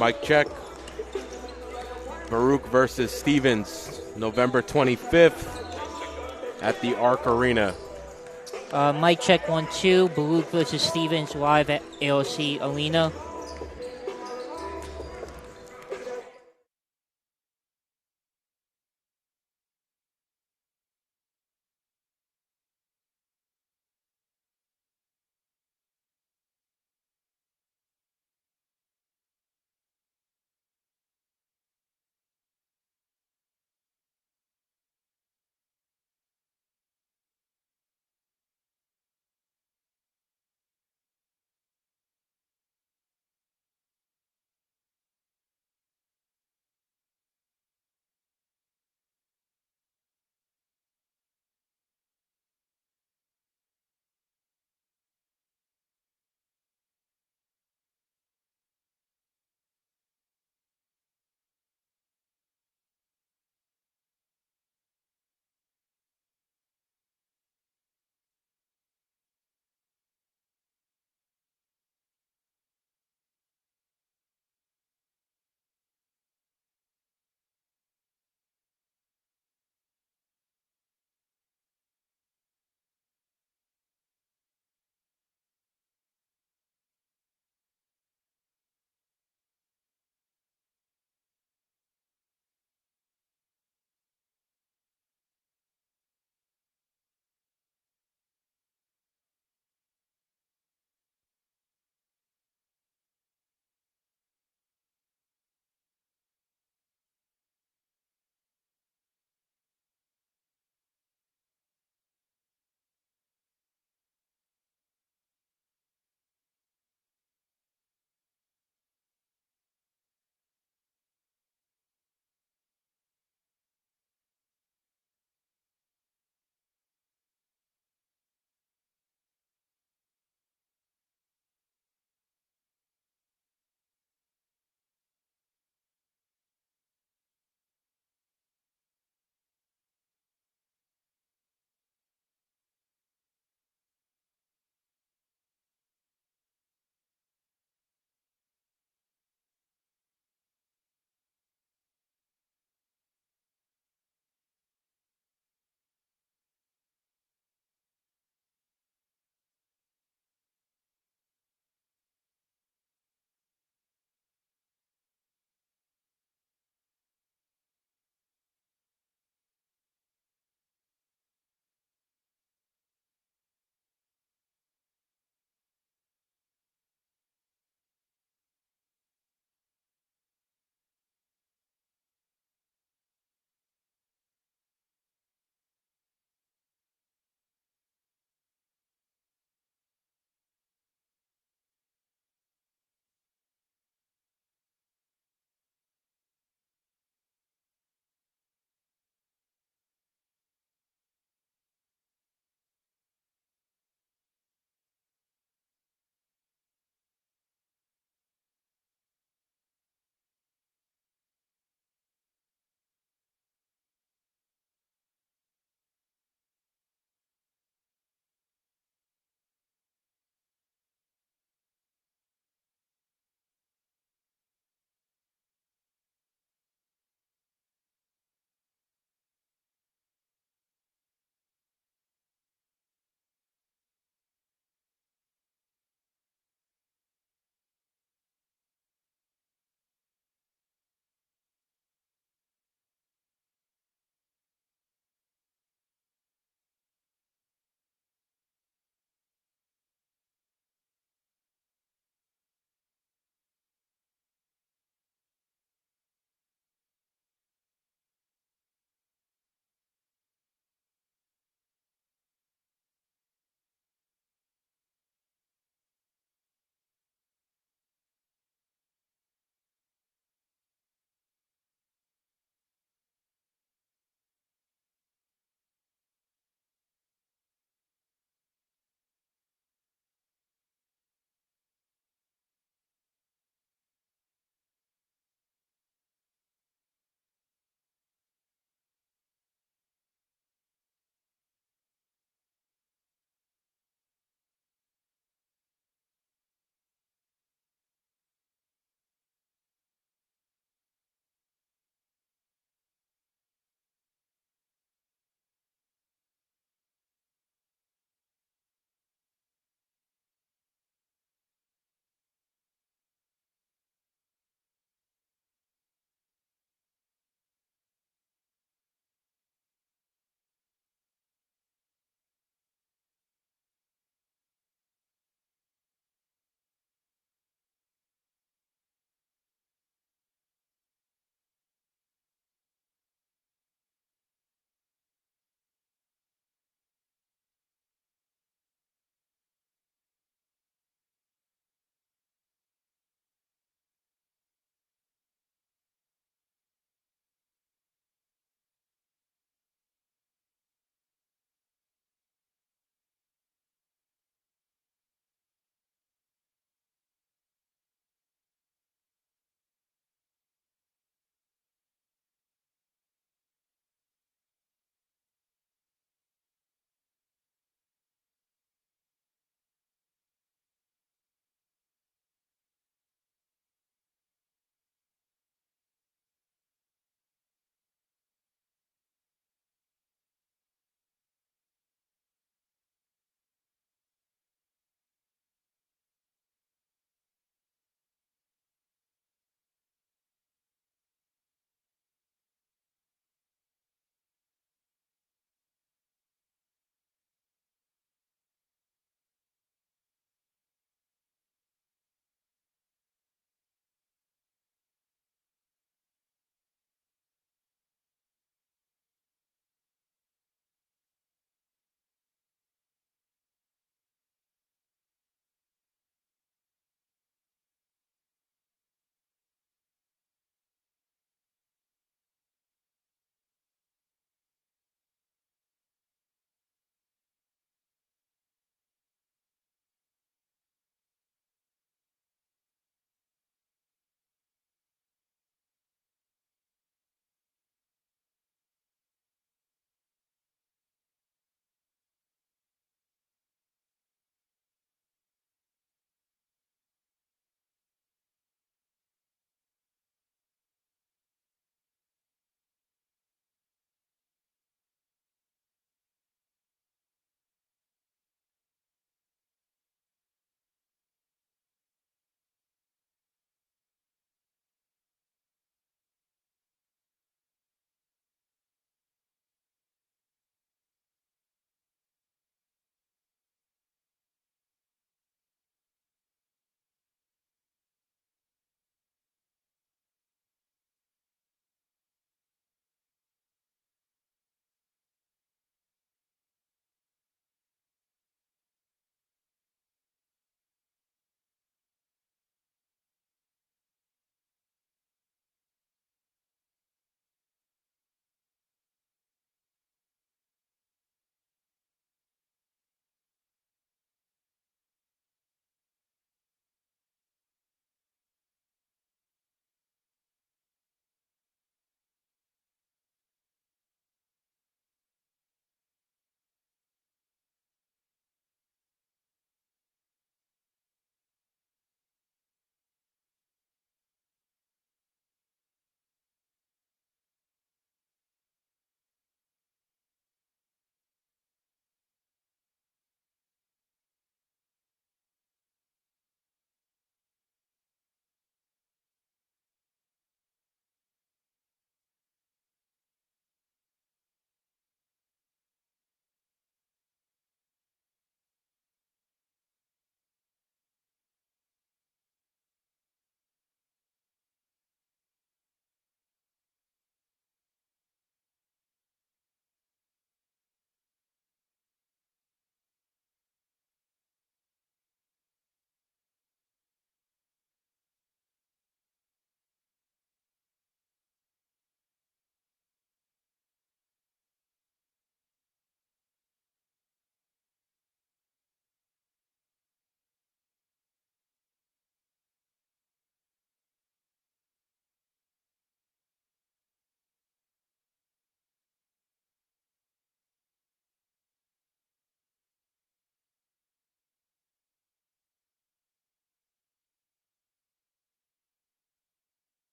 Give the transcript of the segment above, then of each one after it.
Mike check. Baruch versus Stevens, November 25th at the Arc Arena. Mic check 1 2. Baruch versus Stevens live at ALC Arena.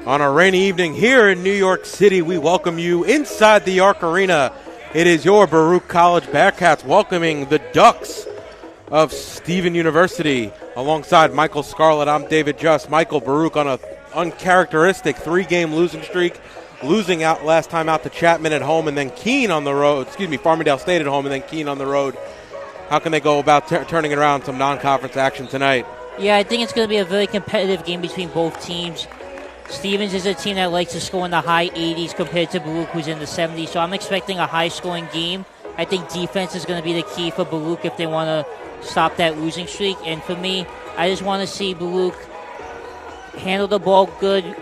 On a rainy evening here in New York City, we welcome you inside the Arc Arena. It is your Baruch College Bearcats welcoming the Ducks of Stephen University. Alongside Michael Scarlett, I'm David Just. Michael, Baruch on an uncharacteristic 3-game losing streak, losing out last time out to Chapman at home and then Keene on the road, Farmingdale State at home and then Keene on the road. How can they go about turning it around some non-conference action tonight? Yeah, I think it's going to be a very competitive game between both teams. Stevens is a team that likes to score in the high 80s compared to Baruch, who's in the 70s. So I'm expecting a high-scoring game. I think defense is going to be the key for Baruch if they want to stop that losing streak. And for me, I just want to see Baruch handle the ball good,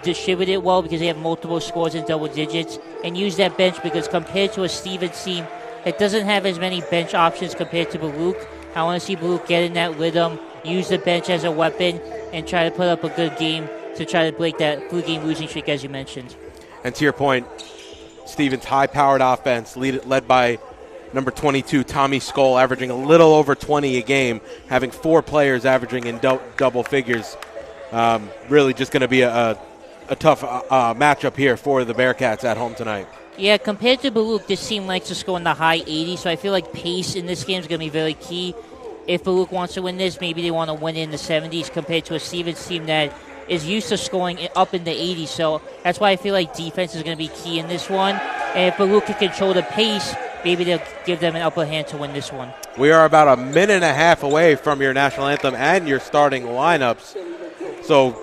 distribute it well because they have multiple scores in double digits, and use that bench because compared to a Stevens team that doesn't have as many bench options compared to Baruch, I want to see Baruch get in that rhythm, use the bench as a weapon, and try to put up a good game to try to break that 3-game losing streak, as you mentioned. And to your point, Stevens' high-powered offense, led by number 22, Tommy Skoll, averaging a little over 20 a game, having 4 players averaging in double figures. Really just going to be a tough matchup here for the Bearcats at home tonight. Yeah, compared to Baruch, this team likes to score in the high 80s, so I feel like pace in this game is going to be very key. If Baruch wants to win this, maybe they want to win in the 70s compared to a Stevens team that is used to scoring up in the 80s. So that's why I feel like defense is going to be key in this one. And if Baruch can control the pace, maybe they'll give them an upper hand to win this one. We are about a minute and a half away from your national anthem and your starting lineups. So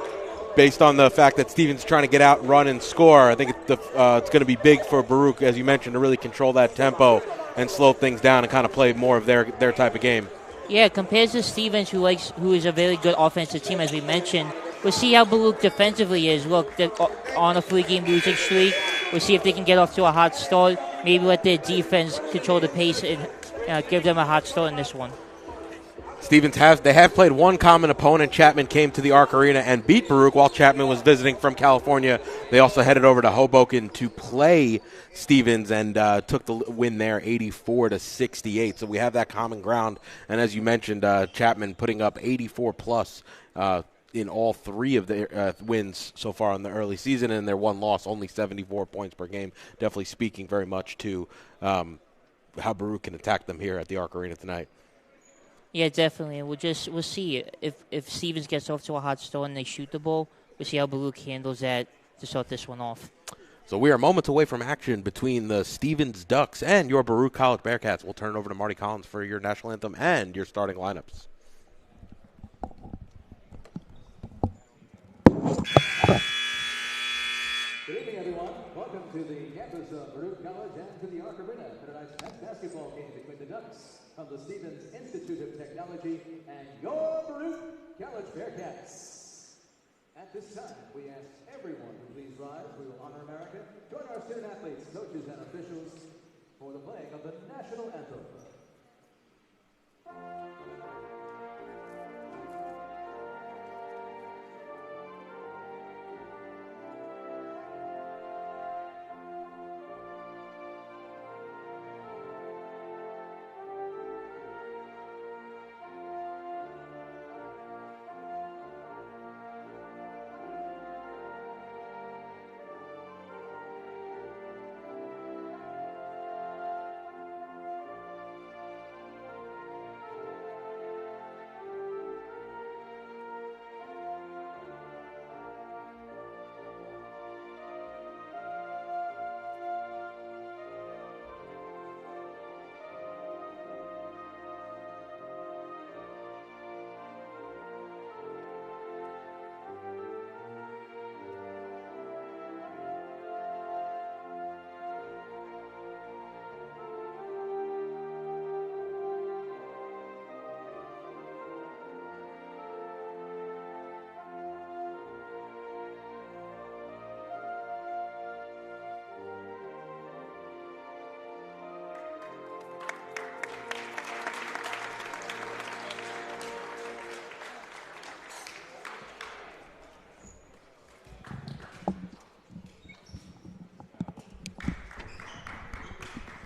based on the fact that Stevens is trying to get out, run, and score, I think it's going to be big for Baruch, as you mentioned, to really control that tempo and slow things down and kind of play more of their type of game. Yeah, compared to Stevens, who is a very good offensive team, as we mentioned, we'll see how Baruch defensively is. Look, they're on a 3-game losing streak. We'll see if they can get off to a hot start. Maybe let their defense control the pace and give them a hot start in this one. Stevens have played one common opponent. Chapman came to the Arc Arena and beat Baruch while Chapman was visiting from California. They also headed over to Hoboken to play Stevens and took the win there 84-68. So we have that common ground. And as you mentioned, Chapman putting up 84-plus in all 3 of their wins so far in the early season, and their one loss, only 74 points per game. Definitely speaking very much to how Baruch can attack them here at the Arc Arena tonight. Yeah, definitely. And we'll see if Stevens gets off to a hot start and they shoot the ball. We'll see how Baruch handles that to start this one off. So we are moments away from action between the Stevens Ducks and your Baruch College Bearcats. We'll turn it over to Marty Collins for your national anthem and your starting lineups. Good evening, everyone. Welcome to the campus of Baruch College and to the Arc Arena for tonight's men's basketball game between the Ducks of the Stevens Institute of Technology and your Baruch College Bearcats. At this time, we ask everyone to please rise. We will honor America. Join our student athletes, coaches, and officials for the playing of the national anthem.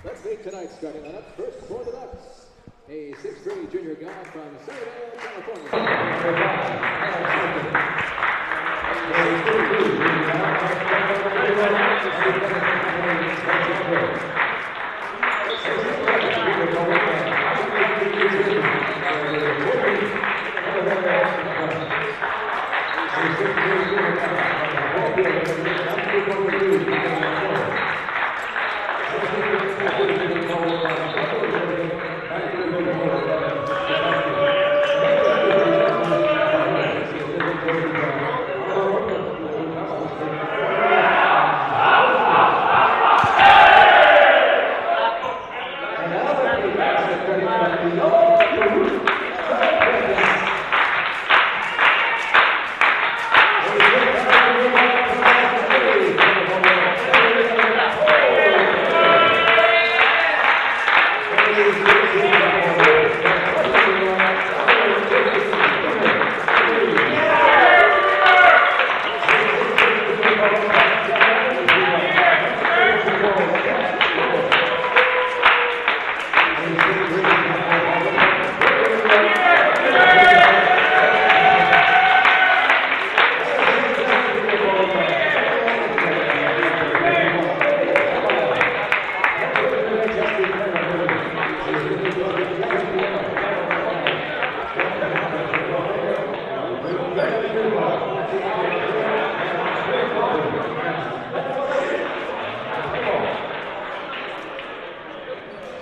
Let's meet tonight's starting lineup. First for the Ducks, a 6'3" junior guard from Sunnyvale, California.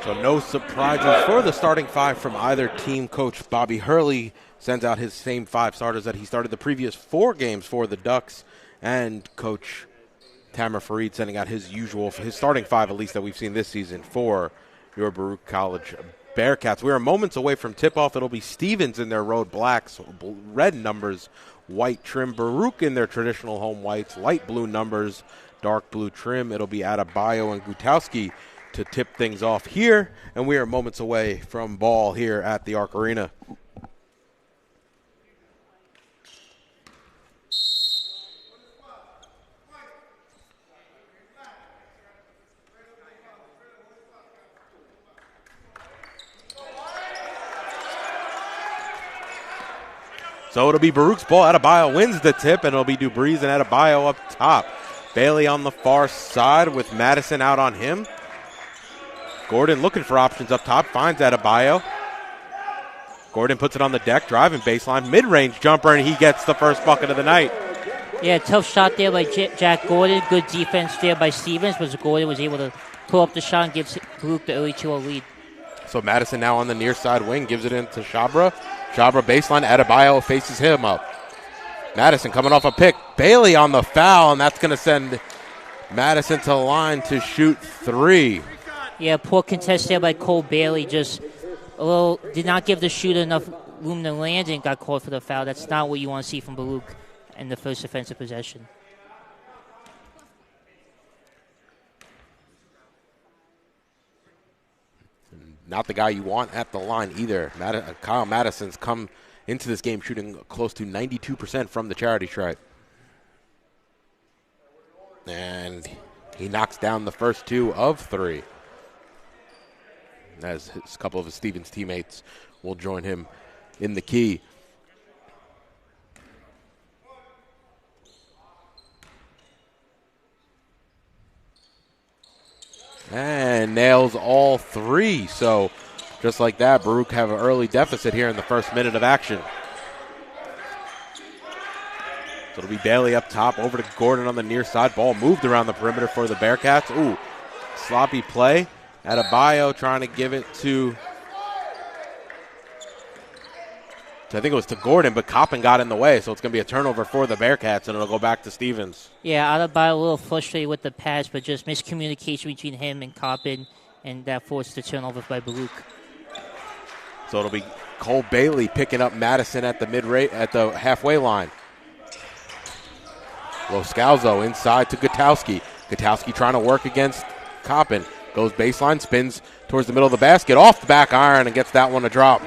So no surprises for the starting five from either team. Coach Bobby Hurley sends out his same five starters that he started the previous 4 games for the Ducks. And Coach Tamara Farid sending out his starting five, at least that we've seen this season, for your Baruch College Bearcats. We are moments away from tip-off. It'll be Stevens in their road blacks, red numbers, white trim. Baruch in their traditional home whites, light blue numbers, dark blue trim. It'll be Adebayo and Gutowski to tip things off here, and we are moments away from ball here at the Arc Arena. So it'll be Baruch's ball. Adebayo wins the tip, and it'll be Dubreeze and Adebayo up top. Bailey on the far side with Madison out on him. Gordon looking for options up top, finds Adebayo. Gordon puts it on the deck, driving baseline, mid-range jumper, and he gets the first bucket of the night. Yeah, tough shot there by Jack Gordon. Good defense there by Stevens, but Gordon was able to pull up the shot and give Baruch the early 2-0 lead. So Madison now on the near side wing, gives it into Shabra. Shabra baseline, Adebayo faces him up. Madison coming off a pick. Bailey on the foul, and that's going to send Madison to the line to shoot 3. Yeah, poor contest there by Cole Bailey. Just did not give the shooter enough room to land and got called for the foul. That's not what you want to see from Baruch in the first offensive possession. Not the guy you want at the line either. Kyle Madison's come into this game shooting close to 92% from the charity stripe. And he knocks down the first 2 of 3. As a couple of his Stevens teammates will join him in the key. And nails all 3. So just like that, Baruch have an early deficit here in the first minute of action. So it'll be Bailey up top, over to Gordon on the near side. Ball moved around the perimeter for the Bearcats. Ooh, sloppy play. Adebayo trying to give it to I think it was to Gordon, but Coppin got in the way, so it's going to be a turnover for the Bearcats, and it'll go back to Stevens. Yeah, Adebayo a little frustrated with the pass, but just miscommunication between him and Coppin, and that forced the turnover by Baruch. So it'll be Cole Bailey picking up Madison at the halfway line. Loscalzo inside to Gutowski. Gutowski trying to work against Coppin. Goes baseline, spins towards the middle of the basket, off the back iron, and gets that one to drop.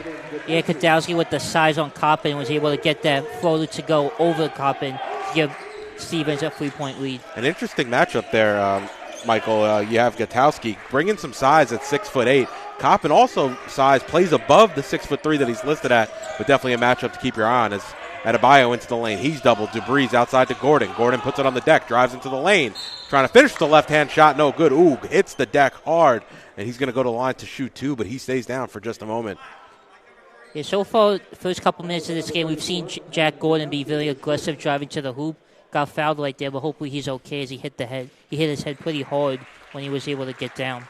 Yeah, Gutowski with the size on Coppin was able to get that floater to go over Coppin to give Stevens a 3-point lead. An interesting matchup there, Michael. You have Gutowski bringing some size at 6'8". Coppin also size plays above the 6'3" that he's listed at, but definitely a matchup to keep your eye on as Adebayo into the lane. He's doubled. DeBreeze outside to Gordon. Gordon puts it on the deck, drives into the lane. Trying to finish the left-hand shot. No good. Ooh, hits the deck hard. And he's going to go to the line to shoot two, but he stays down for just a moment. Yeah, so far, first couple minutes of this game, we've seen Jack Gordon be very aggressive driving to the hoop. Got fouled right there, but hopefully he's okay as he hit the head. He hit his head pretty hard when he was able to get down.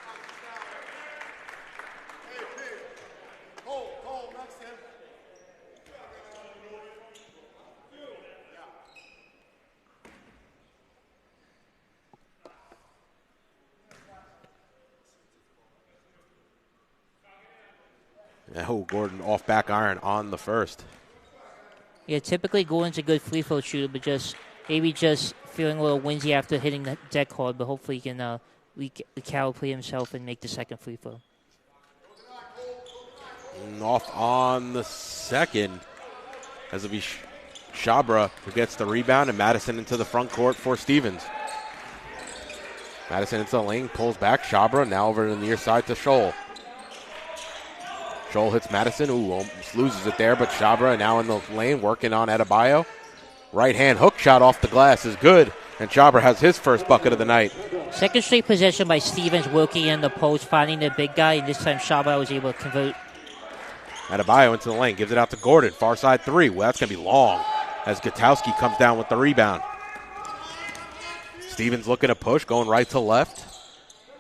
Oh, Gordon off back iron on the first. Yeah, typically Gordon's a good free throw shooter, but maybe just feeling a little windzy after hitting the deck hard, but hopefully he can recalibrate himself and make the second free throw. And off on the second, as it'll be Shabra who gets the rebound, and Madison into the front court for Stevens. Madison into the lane, pulls back. Shabra now over to the near side to Scholl. Scholl hits Madison. Ooh, almost loses it there, but Shabra now in the lane working on Adebayo. Right hand hook shot off the glass is good, and Shabra has his first bucket of the night. Second straight possession by Stevens working in the post, finding the big guy, and this time Shabra was able to convert. Adebayo into the lane, gives it out to Gordon. Far side three. Well, that's going to be long as Gutowski comes down with the rebound. Stevens looking to push, going right to left.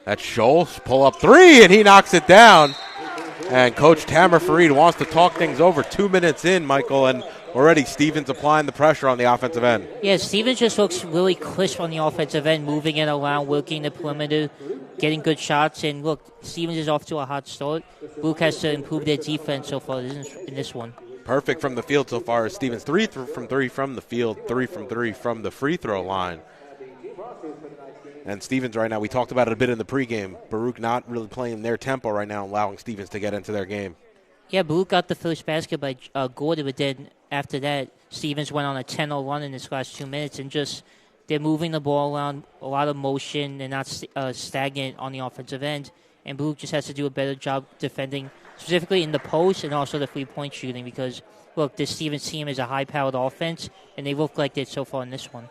That's Scholl, pull up three, and he knocks it down. And Coach Tamer Farid wants to talk things over. 2 minutes in, Michael, and already Stevens applying the pressure on the offensive end. Yeah, Stevens just looks really crisp on the offensive end, moving it around, working the perimeter, getting good shots. And look, Stevens is off to a hot start. Luke has to improve their defense so far in this one. Perfect from the field so far as Stevens. 3 from 3 from the field, 3 from 3 from the free throw line. And Stevens right now, we talked about it a bit in the pregame. Baruch not really playing their tempo right now, allowing Stevens to get into their game. Yeah, Baruch got the first basket by Gordon, but then after that, Stevens went on a 10-0 run in his last 2 minutes, and just they're moving the ball around, a lot of motion. They're not stagnant on the offensive end, and Baruch just has to do a better job defending, specifically in the post and also the three-point shooting, because, look, this Stevens team is a high-powered offense, and they look like it so far in this one.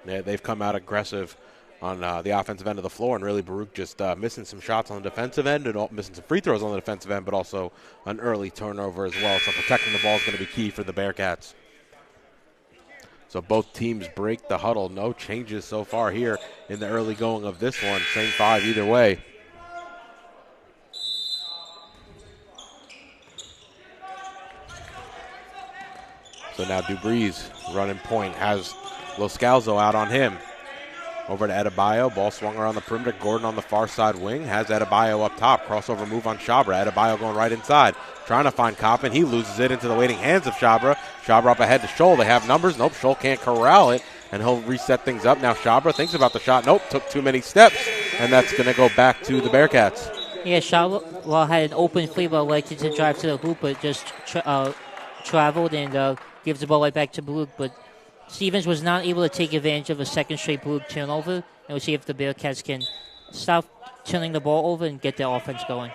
Yeah, they've come out aggressive on the offensive end of the floor, and really Baruch just missing some shots on the defensive end and missing some free throws on the defensive end, but also an early turnover as well. So protecting the ball is going to be key for the Bearcats. So both teams break the huddle. No changes so far here in the early going of this one. Same five either way. So now DeBreeze running point, has Los Scalzo out on him. Over to Adebayo. Ball swung around the perimeter. Gordon on the far side wing. Has Adebayo up top. Crossover move on Shabra. Adebayo going right inside. Trying to find Coppin. He loses it into the waiting hands of Shabra. Shabra up ahead to Scholl. They have numbers. Nope, Scholl can't corral it. And he'll reset things up. Now Shabra thinks about the shot. Nope, took too many steps. And that's going to go back to the Bearcats. Yeah, Shabra had an open three, but elected to drive to the hoop, but just traveled and gives the ball right back to Baruch. But Stevens was not able to take advantage of a second straight Baruch turnover, and we'll see if the Bearcats can stop turning the ball over and get their offense going.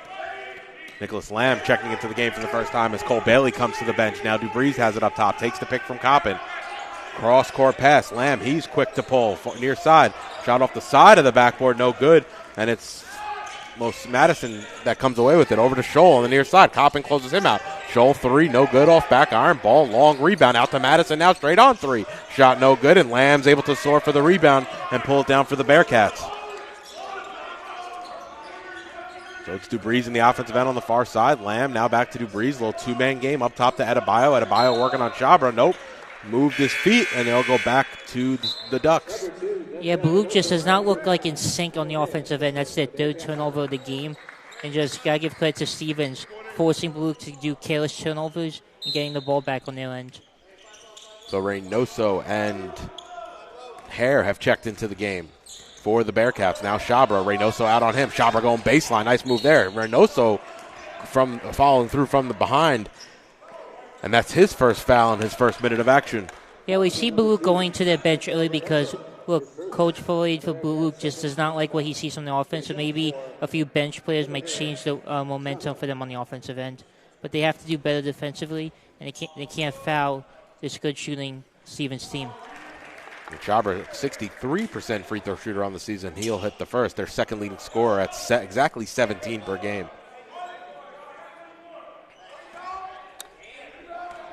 Nicholas Lamb checking into the game for the first time as Cole Bailey comes to the bench. Now DeBreeze has it up top, takes the pick from Coppin. Cross-court pass. Lamb, he's quick to pull. Near side. Shot off the side of the backboard, no good. And it's Madison that comes away with it. Over to Scholl on the near side. Coppin closes him out. Scholl three, no good off back iron. Ball, long rebound out to Madison now, straight on three. Shot no good, and Lamb's able to soar for the rebound and pull it down for the Bearcats. So it's DeBreeze in the offensive end on the far side. Lamb now back to DeBreeze. Little two-man game up top to Adebayo. Adebayo working on Shabra. Nope. Moved his feet, and they'll go back to the Ducks. Yeah, Baruch just does not look like in sync on the offensive end. That's their third turnover of the game. And just got to give credit to Stevens, forcing Baruch to do careless turnovers and getting the ball back on their end. So Reynoso and Hare have checked into the game for the Bearcats. Now Shabra, Reynoso out on him. Shabra going baseline. Nice move there. Reynoso following through from the behind. And that's his first foul in his first minute of action. Yeah, we see Baruch going to their bench early because, look, Coach Floyd for Baruch just does not like what he sees from the offense. So maybe a few bench players might change the momentum for them on the offensive end. But they have to do better defensively, and they can't foul this good shooting Stevens team. Chabra, 63% free throw shooter on the season. He'll hit the first. Their second leading scorer at exactly 17 per game.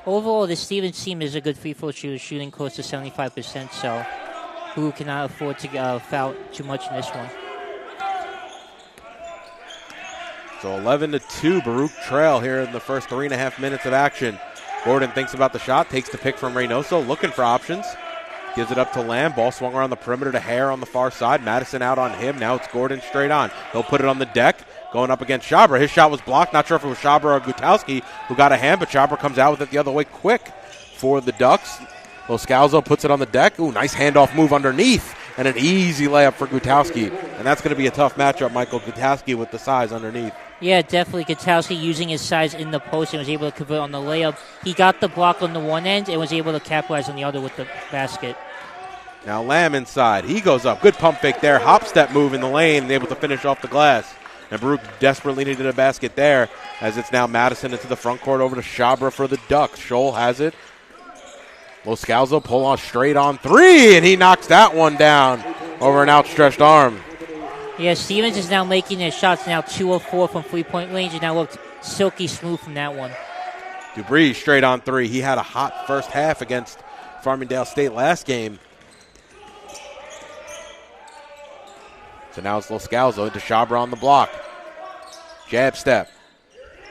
Overall, the Stevens team is a good free throw shooter, shooting close to 75%, so who cannot afford to foul too much in this one. So 11-2, Baruch trail here in the first 3.5 minutes of action. Gordon thinks about the shot, takes the pick from Reynoso, looking for options. Gives it up to Lamb. Ball swung around the perimeter to Hare on the far side. Madison out on him. Now it's Gordon straight on. He'll put it on the deck. Going up against Chabra. His shot was blocked. Not sure if it was Chabra or Gutowski who got a hand, but Chabra comes out with it the other way quick for the Ducks. Loscalzo puts it on the deck. Ooh, nice handoff move underneath. And an easy layup for Gutowski. And that's going to be a tough matchup, Michael. Gutowski with the size underneath. Yeah, definitely. Gutowski using his size in the post and was able to convert on the layup. He got the block on the one end and was able to capitalize on the other with the basket. Now Lamb inside. He goes up. Good pump fake there. Hop step move in the lane and able to finish off the glass. And Baruch desperately needed a basket there as it's now Madison into the front court over to Chabra for the Ducks. Scholl has it. Loscalzo pull on straight on three, and he knocks that one down over an outstretched arm. Yeah, Stevens is now making his shots now 2 of 4 from three-point range, and now looked silky smooth from that one. Dubree straight on three. He had a hot first half against Farmingdale State last game. So now it's Loscalzo into Chabra on the block. Jab step.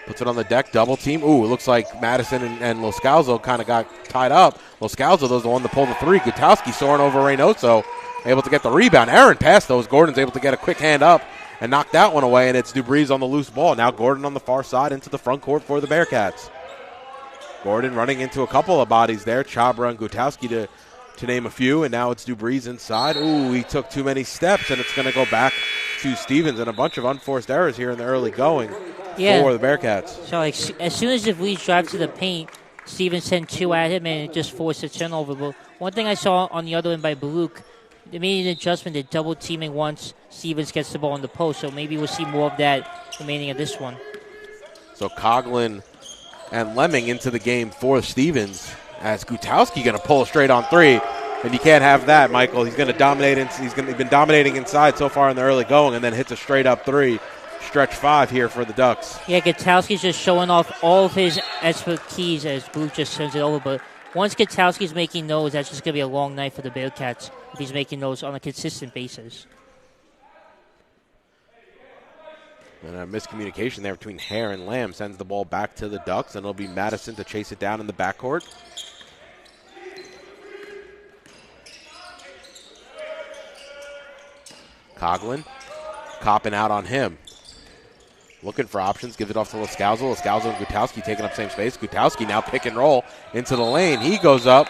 Puts it on the deck, double team. Ooh, it looks like Madison and Loscalzo kind of got tied up. Loscalzo, was the one to pull the three. Gutowski soaring over Reynoso, able to get the rebound. Aaron passed those. Gordon's able to get a quick hand up and knock that one away, and it's Dubree on the loose ball. Now Gordon on the far side into the front court for the Bearcats. Gordon running into a couple of bodies there. Chabra and Gutowski to name a few, and now it's Dubree inside. Ooh, he took too many steps, and it's going to go back to Stevens, and a bunch of unforced errors here in the early going for the Bearcats. So as soon as Dubree drives to the paint, Stevens sent two at him, and it just forced a turnover. But one thing I saw on the other end by Baruch, they made an adjustment. They're double teaming once Stevens gets the ball in the post, so maybe we'll see more of that remaining of this one. So Coughlin and Lemming into the game for Stevens. As Gutowski going to pull straight on three, and you can't have that, Michael. He's going to dominate. He's been dominating inside so far in the early going, and then hits a straight up three, stretch five here for the Ducks. Yeah, Gutowski's just showing off all of his expertise as Baruch just turns it over. But once Gutowski's making those, that's just going to be a long night for the Bearcats if he's making those on a consistent basis. And a miscommunication there between Hare and Lamb sends the ball back to the Ducks, and it'll be Madison to chase it down in the backcourt. Coughlin copping out on him. Looking for options, gives it off to Loscalzo. Loscalzo and Gutowski taking up same space. Gutowski now pick and roll into the lane. He goes up,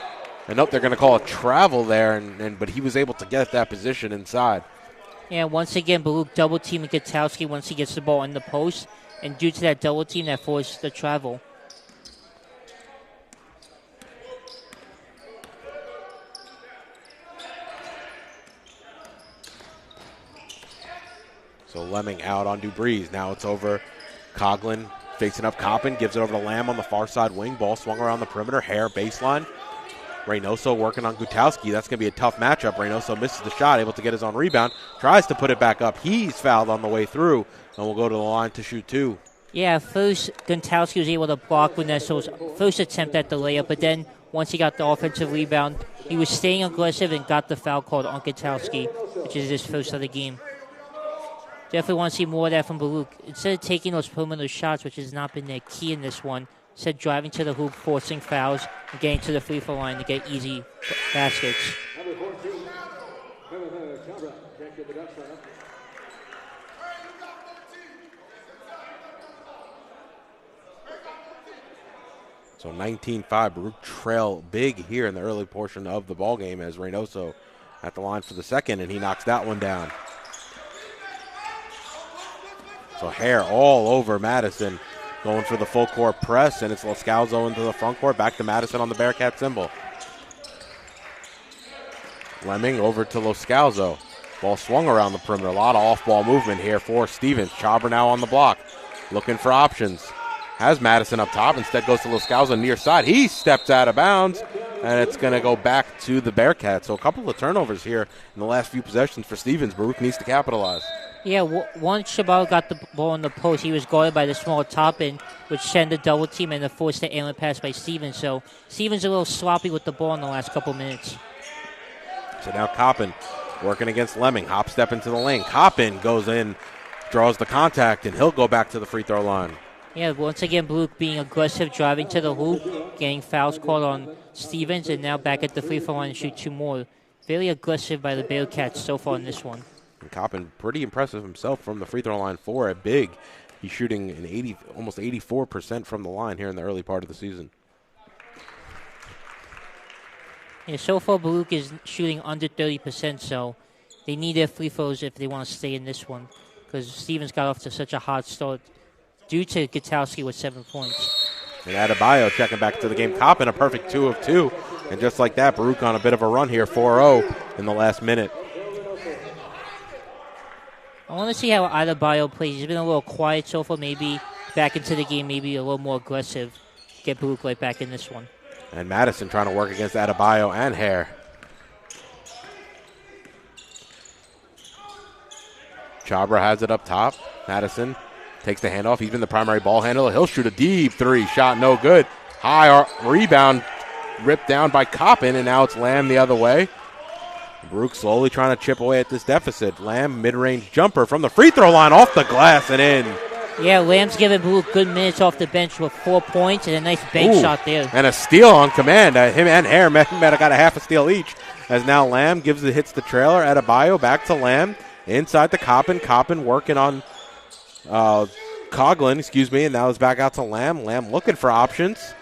and nope, they're going to call a travel there, but he was able to get that position inside. Yeah, once again, Baruch double teaming Gutowski once he gets the ball in the post, and due to that double team, that forced the travel. So Lemming out on Dubree. Now it's over. Coughlin facing up Coppin, gives it over to Lamb on the far side wing. Ball swung around the perimeter. Hare baseline. Reynoso working on Gutowski. That's going to be a tough matchup. Reynoso misses the shot, able to get his own rebound. Tries to put it back up. He's fouled on the way through, and will go to the line to shoot two. Yeah, first Gutowski was able to block Reynoso's first attempt at the layup, but then once he got the offensive rebound, he was staying aggressive and got the foul called on Gutowski, which is his first of the game. Definitely want to see more of that from Baruch. Instead of taking those perimeter shots, which has not been their key in this one, instead driving to the hoop, forcing fouls, and getting to the free throw line to get easy baskets. Number 14, Chabra. Check the Ducks lineup. So 19-5, Baruch trail big here in the early portion of the ball game as Reynoso at the line for the second, and he knocks that one down. So Hare all over Madison, going for the full court press, and it's Loscalzo into the front court. Back to Madison on the Bearcat symbol. Lemming over to Loscalzo. Ball swung around the perimeter. A lot of off-ball movement here for Stevens. Chabra now on the block, looking for options. has Madison up top. Instead goes to Lascausa near side. He steps out of bounds, and it's going to go back to the Bearcats. So a couple of turnovers here in the last few possessions for Stevens. Baruch needs to capitalize. Yeah, once Chabal got the ball in the post, he was guarded by the small top end, which sent a double team and forced the inlet pass by Stevens. So Stevens a little sloppy with the ball in the last couple minutes. So now Coppin working against Lemming. Hop step into the lane. Coppin goes in, draws the contact, and he'll go back to the free throw line. Yeah, once again, Baruch being aggressive, driving to the hoop, getting fouls called on Stevens, and now back at the free throw line and shoot 2 more. Very aggressive by the Bearcats so far in this one. And Coppin pretty impressive himself from the free throw line for a big. He's shooting almost 84% from the line here in the early part of the season. Yeah, so far Baruch is shooting under 30%, so they need their free throws if they want to stay in this one, because Stevens got off to such a hot start due to Gutowski with 7 points. And Adebayo checking back to the game. Coppin a perfect 2 of 2. And just like that, Baruch on a bit of a run here, 4-0 in the last minute. I want to see how Adebayo plays. He's been a little quiet so far. Maybe back into the game, maybe a little more aggressive. Get Baruch right back in this one. And Madison trying to work against Adebayo and Hare. Chabra has it up top. Madison takes the handoff. He's been the primary ball handler. He'll shoot a deep 3. Shot no good. High rebound ripped down by Coppin, and now it's Lamb the other way. Baruch slowly trying to chip away at this deficit. Lamb mid-range jumper from the free throw line off the glass and in. Yeah, Lamb's giving Baruch good minutes off the bench with 4 points and a nice bank shot there. And a steal on command. Him and Hare might have got a half a steal each. As now Lamb hits the trailer. Adebayo back to Lamb. Inside to Coppin. Coppin working on Coughlin, and now it's back out to Lamb. Lamb looking for options.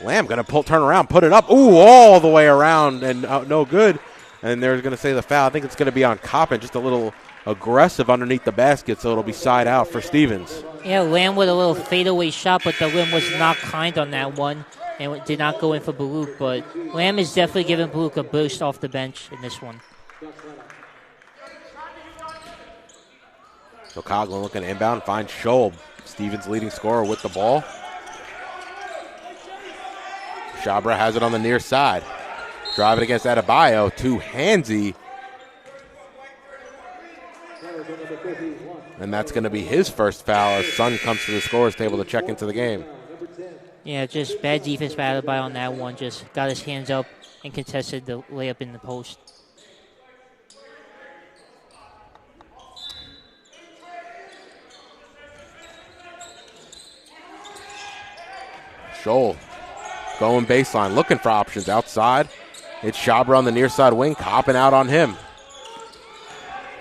Lamb going to turn around, put it up. Ooh, all the way around and no good. And they're going to say the foul. I think it's going to be on Coppin, just a little aggressive underneath the basket, so it'll be side out for Stevens. Yeah, Lamb with a little fadeaway shot, but the rim was not kind on that one and did not go in for Baruch. But Lamb is definitely giving Baruch a boost off the bench in this one. So Coughlin looking to inbound, finds Scholl. Stevens leading scorer with the ball. Chabra has it on the near side. Driving against Adebayo to Hansy. And that's going to be his first foul as Sun comes to the scorer's table to check into the game. Yeah, just bad defense by Adebayo on that one. Just got his hands up and contested the layup in the post. Scholl going baseline, looking for options outside. It's Chabra on the near side wing, Coppin out on him.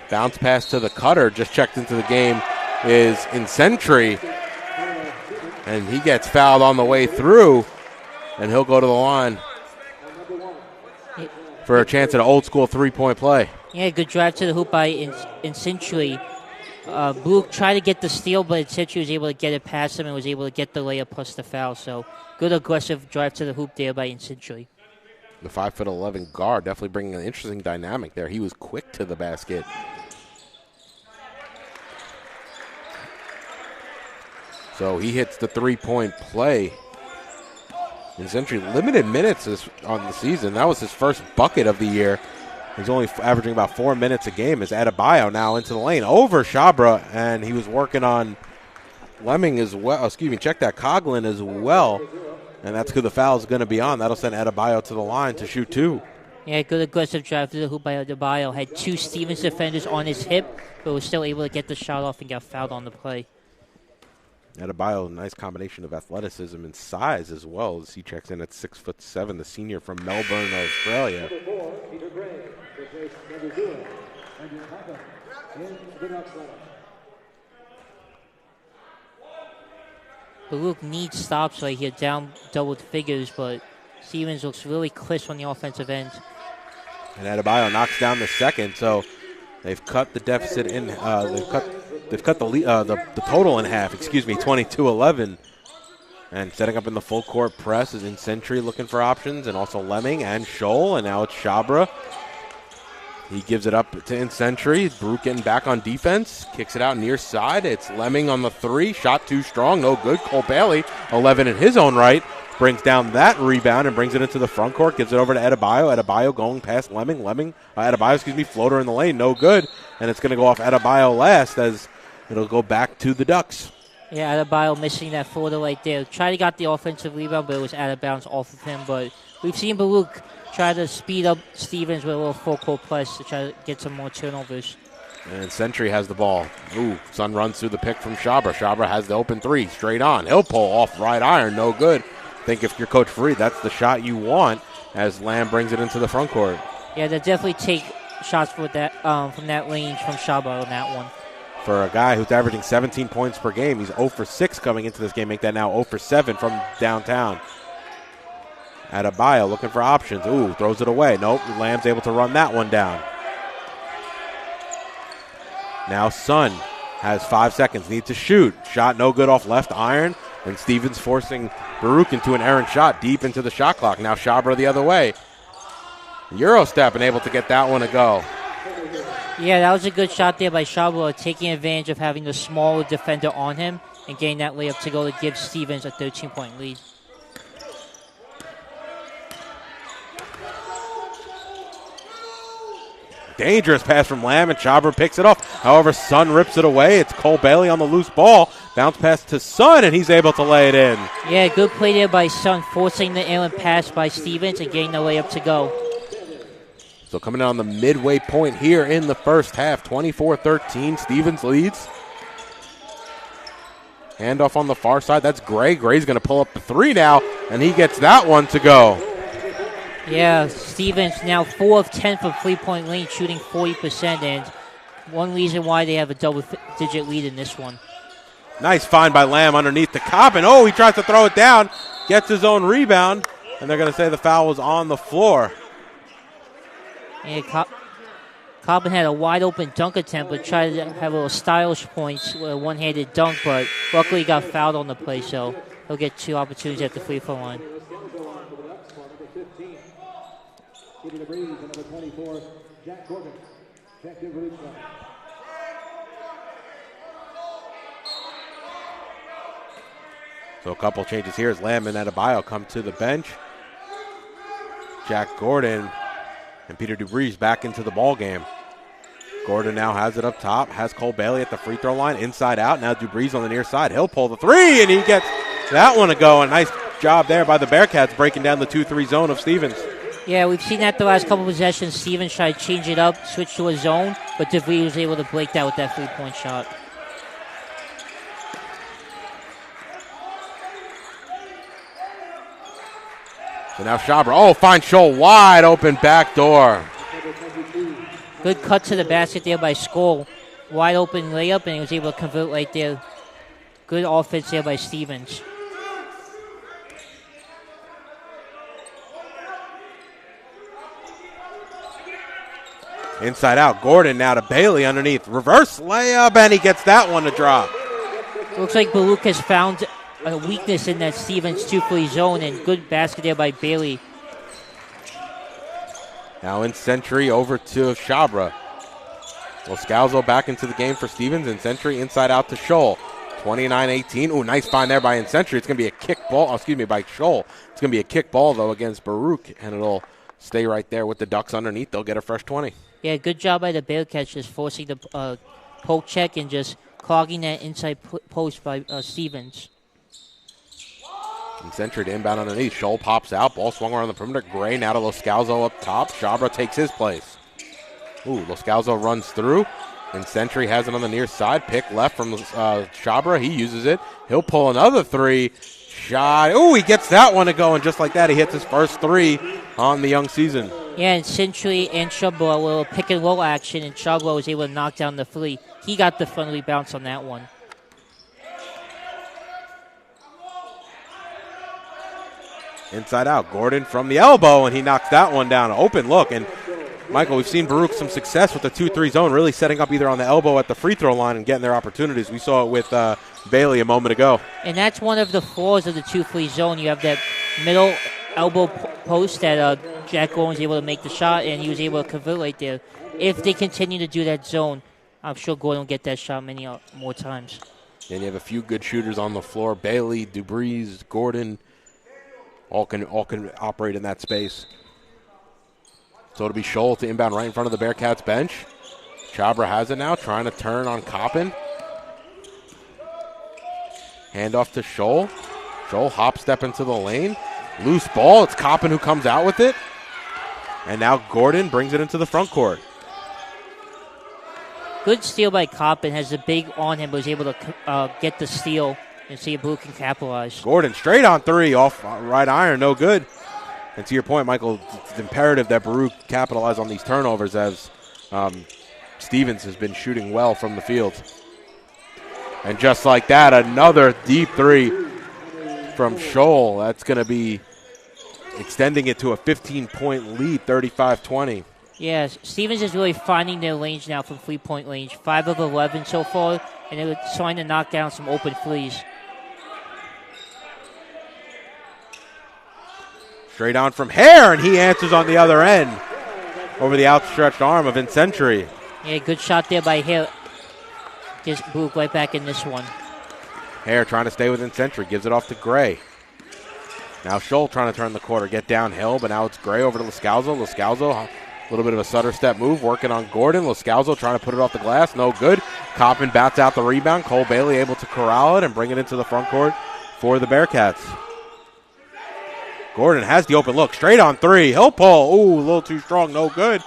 Bounce pass to the cutter, just checked into the game, is in Sentry. And he gets fouled on the way through, and he'll go to the line for a chance at an old school 3-point play. Yeah, good drive to the hoop by Sentry. Baruch tried to get the steal, but Sentry was able to get it past him and was able to get the layup plus the foul. So good aggressive drive to the hoop there by Sentry. The 5'11" guard definitely bringing an interesting dynamic there. He was quick to the basket. So he hits the 3-point play. And Sentry limited minutes on the season. That was his first bucket of the year. He's only averaging about 4 minutes a game. As Adebayo now into the lane over Chabra, and he was working on Lemming as well. Check that, Coughlin as well. And that's who the foul is going to be on. That'll send Adebayo to the line to shoot 2. Yeah, good aggressive drive to the hoop by Adebayo. Had 2 Stevens defenders on his hip, but was still able to get the shot off and got fouled on the play. Adebayo, nice combination of athleticism and size as well, as he checks in at 6'7", the senior from Melbourne, Australia. Baruch needs stops right here, down double figures, but Stevens looks really crisp on the offensive end. And Adebayo knocks down the second, so they've cut the deficit in. They've cut the total in half. 22-11. And setting up in the full court press is in Sentry looking for options, and also Lemming and Scholl, and now it's Chabra. He gives it up to Incentry. Baruch getting back on defense. Kicks it out near side. It's Lemming on the 3. Shot too strong. No good. Cole Bailey, 11 in his own right, brings down that rebound and brings it into the front court. Gives it over to Adebayo. Adebayo going past Lemming. Adebayo, floater in the lane. No good. And it's going to go off Adebayo last as it'll go back to the Ducks. Yeah, Adebayo missing that floater right there. Tried to get the offensive rebound, but it was out of bounds off of him. But we've seen Baruch try to speed up Stevens with a little full-court press to try to get some more turnovers. And Century has the ball. Ooh, Sun runs through the pick from Shabra. Shabra has the open 3, straight on. He'll pull off right iron, no good. Think if you're Coach Fareed, that's the shot you want as Lamb brings it into the front court. Yeah, they definitely take shots with that from that range from Shabra on that one. For a guy who's averaging 17 points per game, he's 0 for 6 coming into this game. Make that now 0 for 7 from downtown. Adebayo looking for options. Ooh, throws it away. Nope, Lamb's able to run that one down. Now Sun has 5 seconds, needs to shoot. Shot no good off left iron, and Stevens forcing Baruch into an errant shot deep into the shot clock. Now Shabra the other way. Euro step and able to get that one to go. Yeah, that was a good shot there by Shabra, taking advantage of having the smaller defender on him and getting that layup to go to give Stevens a 13-point lead. Dangerous pass from Lamb, and Shabra picks it off. However, Sun rips it away. It's Cole Bailey on the loose ball. Bounce pass to Sun, and he's able to lay it in. Yeah, good play there by Sun, forcing the errant pass by Stevens and getting the layup to go. So coming in on the midway point here in the first half, 24-13, Stevens leads. Handoff on the far side, that's Gray. Gray's going to pull up the 3 now, and he gets that one to go. Yeah, Stevens now 4 of 10 from three-point range, shooting 40%, and one reason why they have a double-digit lead in this one. Nice find by Lamb underneath the Coppin. Oh, he tries to throw it down, gets his own rebound, and they're going to say the foul was on the floor. Yeah, Coppin had a wide-open dunk attempt, but tried to have a little stylish points with a one-handed dunk, but luckily got fouled on the play, so he'll get 2 opportunities at the free-throw line. Getting the breeze, number 24, Jack Gordon. Jack Gordon. So a couple changes here as Lamb and Adebayo come to the bench. Jack Gordon and Peter DeBreeze back into the ball game. Gordon now has it up top, has Cole Bailey at the free throw line, inside out. Now DeBreeze on the near side. He'll pull the 3, and he gets that one to go. A nice job there by the Bearcats breaking down the 2-3 zone of Stevens. Yeah, we've seen that the last couple possessions. Stevens tried to change it up, switch to a zone, but DeVries was able to break that with that 3-point shot. So now Shabra, finds Scholl wide open back door. Good cut to the basket there by Skoll. Wide open layup, and he was able to convert right there. Good offense there by Stevens. Inside out, Gordon now to Bailey underneath. Reverse layup, and he gets that one to drop. Looks like Baruch has found a weakness in that Stevens 2-3 zone, and good basket there by Bailey. Now in Century over to Shabra. Well, Scalzo back into the game for Stevens, and Century inside out to Scholl. 29-18. Ooh, nice find there by Incentry. It's going to be a kick ball, by Scholl. It's going to be a kick ball, though, against Baruch, and it'll stay right there with the Ducks underneath. They'll get a fresh 20. Yeah, good job by the Bearcats just forcing the poke check and just clogging that inside post by Stevens. Incentry to inbound underneath. Scholl pops out. Ball swung around the perimeter. Gray now to Loscalzo up top. Shabra takes his place. Ooh, Loscalzo runs through. Incentry has it on the near side. Pick left from Shabra. He uses it. He'll pull another 3. Shot. Ooh, he gets that one to go, and just like that, he hits his first 3 on the young season. Yeah, and Century and Shabra, a little pick and roll action, and Shabra was able to knock down the 3. He got the friendly bounce on that one. Inside out, Gordon from the elbow, and he knocks that one down. Open look, and Michael, we've seen Baruch some success with the 2-3 zone, really setting up either on the elbow at the free throw line and getting their opportunities. We saw it with Bailey a moment ago. And that's one of the flaws of the 2-3 zone. You have that middle elbow post that Jack Gordon was able to make the shot, and he was able to convert right there. if they continue to do that zone, I'm sure Gordon will get that shot many more times. And you have a few good shooters on the floor. Bailey, DeBreeze, Gordon, all can operate in that space. So it'll be Scholl to inbound right in front of the Bearcats bench. Chabra has it now, trying to turn on Coppin. Handoff to Scholl. Scholl hop step into the lane. Loose ball. It's Coppin who comes out with it. And now Gordon brings it into the front court. Good steal by Coppin. Has the big on him, but was able to get the steal and see if Blue can capitalize. Gordon straight on three off right iron. No good. And to your point, Michael, it's imperative that Baruch capitalize on these turnovers as Stevens has been shooting well from the field. And just like that, another deep three from Scholl. That's going to be extending it to a 15-point lead, 35-20. Yes, Stevens is really finding their range now from three-point range. 5 of 11 so far, and they're trying to knock down some open threes. Straight on from Hare, and he answers on the other end over the outstretched arm of Incentry. Yeah, good shot there by Hare. Just Blue right back in this one. Hare trying to stay with Incentry, gives it off to Gray. Now Scholl trying to turn the quarter, get downhill, but now it's Gray over to Lascalzo. Lascalzo, a little bit of a Sutter step move, working on Gordon. Lascalzo trying to put it off the glass, no good. Coppin bats out the rebound. Cole Bailey able to corral it and bring it into the front court for the Bearcats. Gordon has the open look, straight on three. He'll pull. Ooh, a little too strong, no good.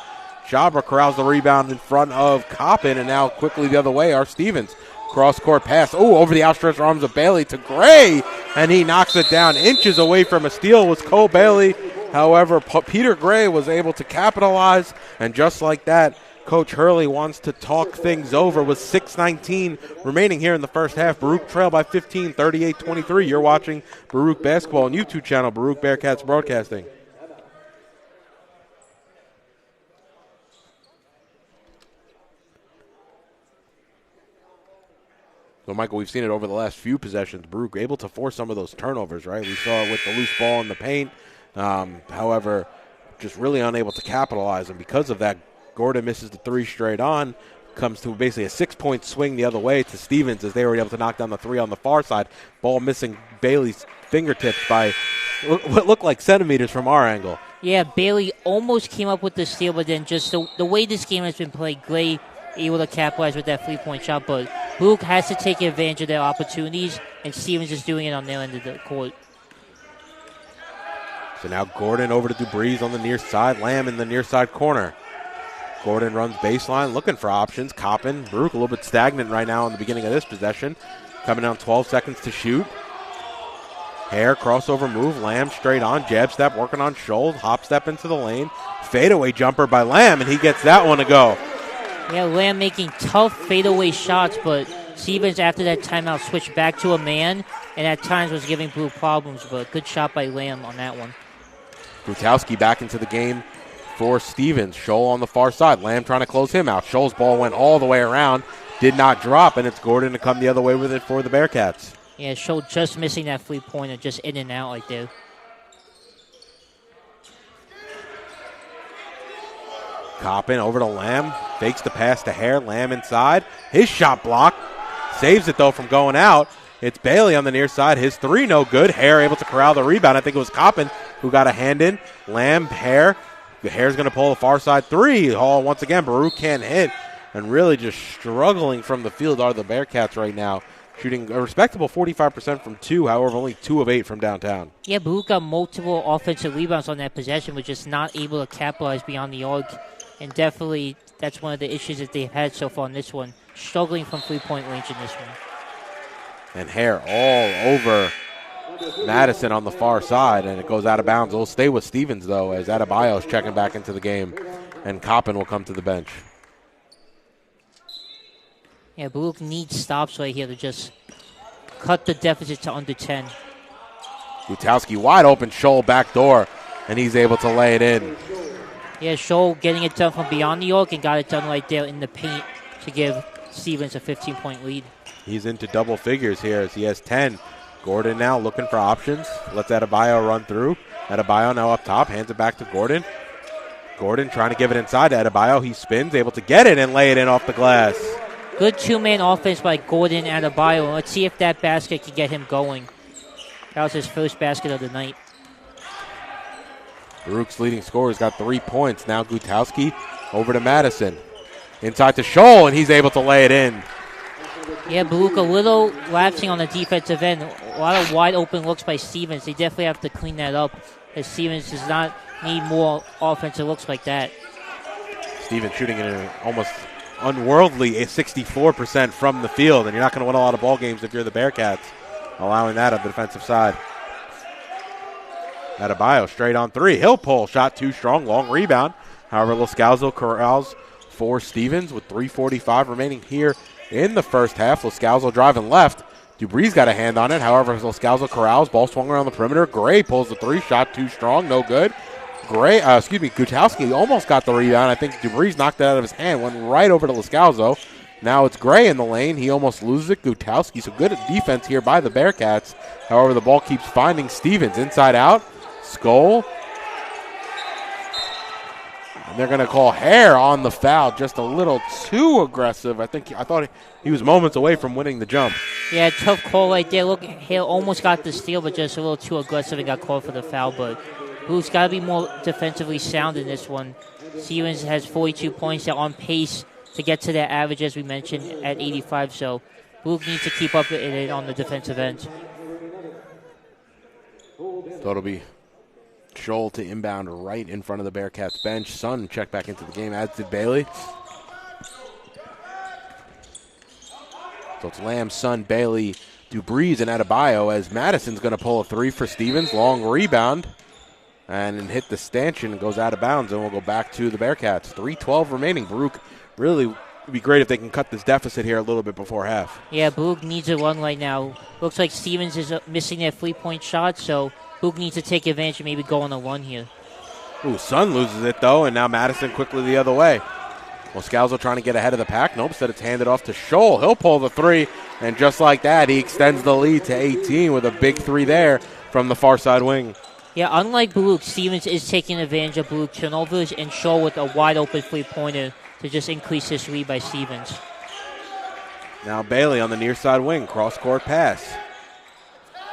Chabra corrals the rebound in front of Coppin, and now quickly the other way are Stevens. Cross-court pass. Ooh, over the outstretched arms of Bailey to Gray, and he knocks it down. Inches away from a steal was Cole Bailey. However, Peter Gray was able to capitalize, and just like that, Coach Hurley wants to talk things over with 6:19 remaining here in the first half. Baruch trail by 15, 38-23. You're watching Baruch Basketball on YouTube channel, Baruch Bearcats Broadcasting. So, Michael, we've seen it over the last few possessions. Baruch able to force some of those turnovers, right? We saw it with the loose ball in the paint. However, just really unable to capitalize. And because of that, Gordon misses the three straight on. Comes to basically a 6-point swing the other way to Stevens as they were able to knock down the three on the far side. Ball missing Bailey's fingertips by what looked like centimeters from our angle. Yeah, Bailey almost came up with the steal, but then just the way this game has been played, Gray able to capitalize with that 3-point shot. But Baruch has to take advantage of their opportunities, and Stevens is doing it on their end of the court. So now Gordon over to DeBreeze on the near side. Lamb in the near side corner. Gordon runs baseline, looking for options. Coppin, Baruch a little bit stagnant right now in the beginning of this possession. Coming down 12 seconds to shoot. Hare, crossover move. Lamb straight on. Jab step, working on Scholl. Hop step into the lane. Fadeaway jumper by Lamb, and he gets that one to go. Yeah, Lamb making tough fadeaway shots, but Stevens, after that timeout, switched back to a man, and at times was giving Blue problems, but good shot by Lamb on that one. Brutowski back into the game for Stevens. Scholl on the far side. Lamb trying to close him out. Scholl's ball went all the way around, did not drop, and it's Gordon to come the other way with it for the Bearcats. Yeah, Scholl just missing that 3-pointer, just in and out like there. Coppin over to Lamb. Fakes the pass to Hare. Lamb inside. His shot blocked. Saves it, though, from going out. It's Bailey on the near side. His three no good. Hare able to corral the rebound. I think it was Coppin who got a hand in. Lamb, Hare. Hare's going to pull the far side three. Hall once again. Baruch can't hit. And really just struggling from the field are the Bearcats right now. Shooting a respectable 45% from two, however, only 2 of 8 from downtown. Yeah, Baruch got multiple offensive rebounds on that possession, but just not able to capitalize beyond the arc. And definitely that's one of the issues that they've had so far in this one. Struggling from 3-point range in this one. And Hare all over Madison on the far side, and it goes out of bounds. It'll stay with Stevens, though, as Adebayo's checking back into the game, and Coppin will come to the bench. Yeah, Baruch needs stops right here to just cut the deficit to under 10. Gutowski wide open, Scholl back door, and he's able to lay it in. Yeah, Scholl getting it done from beyond the arc and got it done right there in the paint to give Stevens a 15-point lead. He's into double figures here as he has 10. Gordon now looking for options. Lets Adebayo run through. Adebayo now up top, hands it back to Gordon. Gordon trying to give it inside to Adebayo. He spins, able to get it and lay it in off the glass. Good two-man offense by Gordon Adebayo. Let's see if that basket can get him going. That was his first basket of the night. Baruch's leading scorer's got 3 points. Now Gutowski over to Madison. Inside to Scholl, and he's able to lay it in. Yeah, Baruch a little lapsing on the defensive end. A lot of wide open looks by Stevens. They definitely have to clean that up, as Stevens does not need more offensive looks like that. Stevens shooting at an almost unworldly 64% from the field, and you're not going to win a lot of ball games if you're the Bearcats, allowing that on the defensive side. Adebayo straight on three. He'll pull. Shot too strong. Long rebound. However, Loscalzo corrals for Stevens with 3:45 remaining here in the first half. Loscalzo driving left. Dupree's got a hand on it. However, Loscalzo corrals. Ball swung around the perimeter. Gray pulls the three. Shot too strong. No good. Gutowski almost got the rebound. I think Dupree's knocked it out of his hand. Went right over to Loscalzo. Now it's Gray in the lane. He almost loses it. Gutowski. So good defense here by the Bearcats. However, the ball keeps finding Stevens. Inside out. Scholl. And they're going to call Hare on the foul. Just a little too aggressive. I thought he was moments away from winning the jump. Yeah, tough call right there. Look, Hare almost got the steal, but just a little too aggressive and got called for the foul. But Blue's got to be more defensively sound in this one. Stevens has 42 points. They're on pace to get to their average, as we mentioned, at 85. So Blue needs to keep up with it on the defensive end. So it'll be Scholl to inbound right in front of the Bearcats bench. Sun checked back into the game, as did Bailey. So it's Lamb, Sun, Bailey, Dupree's, and Adebayo as Madison's going to pull a three for Stevens. Long rebound. And hit the stanchion and goes out of bounds, and we'll go back to the Bearcats. 3:12 remaining. Baruch really would be great if they can cut this deficit here a little bit before half. Yeah, Baruch needs a run right now. Looks like Stevens is missing their 3-point shot, so Baruch needs to take advantage and maybe go on a run here. Ooh, Sun loses it, though, and now Madison quickly the other way. Scalzo trying to get ahead of the pack. Nope, instead it's handed off to Scholl. He'll pull the three, and just like that, he extends the lead to 18 with a big three there from the far side wing. Yeah, unlike Baruch, Stevens is taking advantage of Baruch turnovers and Scholl with a wide-open three-pointer to just increase this lead by Stevens. Now Bailey on the near side wing. Cross-court pass.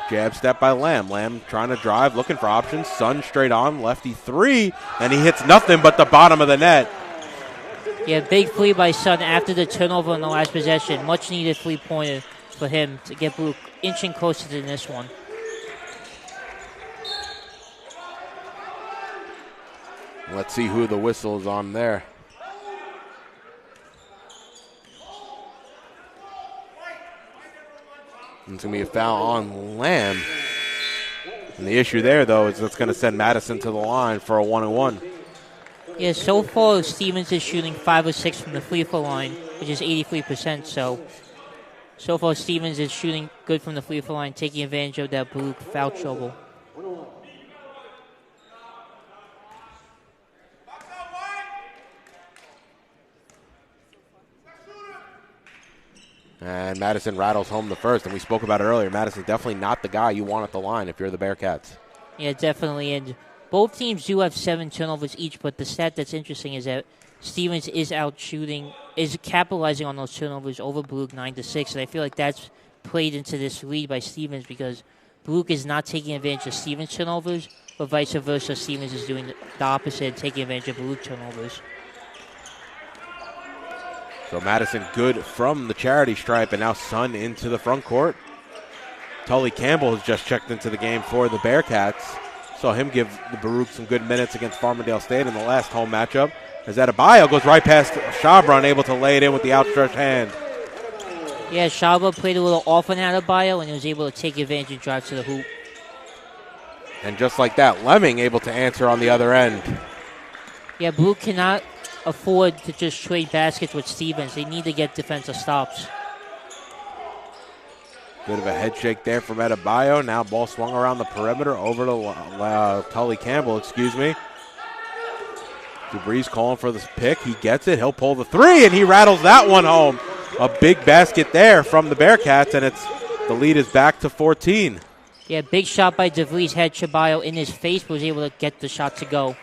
Jab step by Lamb. Lamb trying to drive, looking for options. Sun straight on, lefty three, and he hits nothing but the bottom of the net. Yeah, big free by Sun after the turnover in the last possession. Much-needed three-pointer for him to get Baruch inching closer to this one. Let's see who the whistle is on there. It's going to be a foul on Lamb. And the issue there, though, is it's going to send Madison to the line for a 1-and-1. Yeah, so far Stevens is shooting 5 or 6 from the free throw line, which is 83%. So far Stevens is shooting good from the free throw line, taking advantage of that Baruch foul trouble. And Madison rattles home the first, and we spoke about it earlier. Madison's definitely not the guy you want at the line if you're the Bearcats. Yeah, definitely. And both teams do have 7 turnovers each, but the stat that's interesting is that Stevens is capitalizing on those turnovers over Baruch 9-6, and I feel like that's played into this lead by Stevens because Baruch is not taking advantage of Stevens' turnovers, but vice versa, Stevens is doing the opposite, taking advantage of Baruch turnovers. So Madison good from the charity stripe, and now Sun into the front court. Tully Campbell has just checked into the game for the Bearcats. Saw him give the Baruch some good minutes against Farmingdale State in the last home matchup. As Adebayo goes right past Shabra, unable to lay it in with the outstretched hand. Yeah, Shabra played a little off on Adebayo, and he was able to take advantage and drive to the hoop. And just like that, Lemming able to answer on the other end. Yeah, Baruch cannot afford to just trade baskets with Stevens. They need to get defensive stops. Bit of a head shake there from Adebayo. Now ball swung around the perimeter over to Tully Campbell, Dupree's calling for this pick. He gets it. He'll pull the three, and he rattles that one home. A big basket there from the Bearcats, and the lead is back to 14. Yeah, big shot by DeVries. Had Chabayo in his face, but was able to get the shot to go.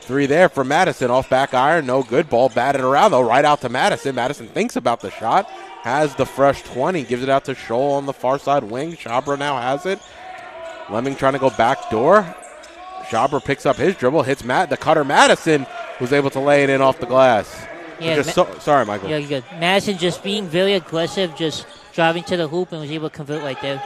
Three there for Madison. Off back iron, no good. Ball batted around, though, right out to Madison. Madison thinks about the shot, has the fresh 20, gives it out to Scholl on the far side wing. Shabra now has it. Lemming trying to go back door. Shabra picks up his dribble, hits the cutter Madison, who's able to lay it in off the glass. Yeah, Sorry, Michael. Yeah, you're good. Madison just being very aggressive, just driving to the hoop and was able to convert right there.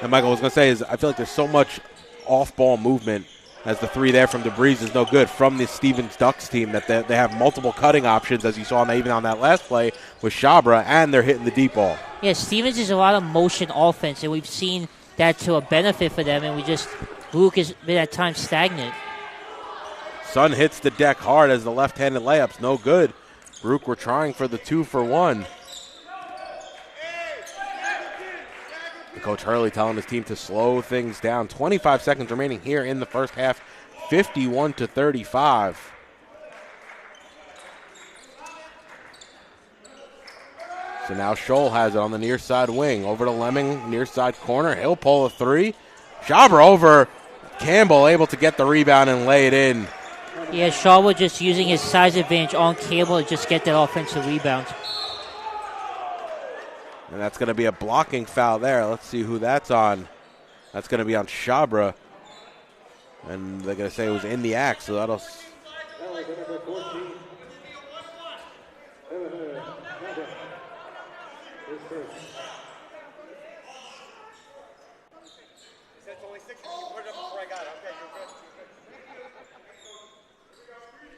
And Michael, I was going to say is I feel like there's so much off-ball movement as the three there from DeBreeze is no good from the Stevens Ducks team that they have multiple cutting options, as you saw even on that last play with Shabra, and they're hitting the deep ball. Yeah, Stevens is a lot of motion offense, and we've seen that to a benefit for them, and Luke has been at times stagnant. Sun hits the deck hard as the left-handed layup's no good. Baruch were trying for the 2-for-1. Coach Hurley telling his team to slow things down. 25 seconds remaining here in the first half, 51-35. So now Scholl has it on the near side wing. Over to Lemming, near side corner. He'll pull a three. Shabra over. Campbell able to get the rebound and lay it in. Yeah, Shabra just using his size advantage on Campbell to just get that offensive rebound. And that's going to be a blocking foul there. Let's see who that's on. That's going to be on Shabra. And they're going to say it was in the act, so that'll...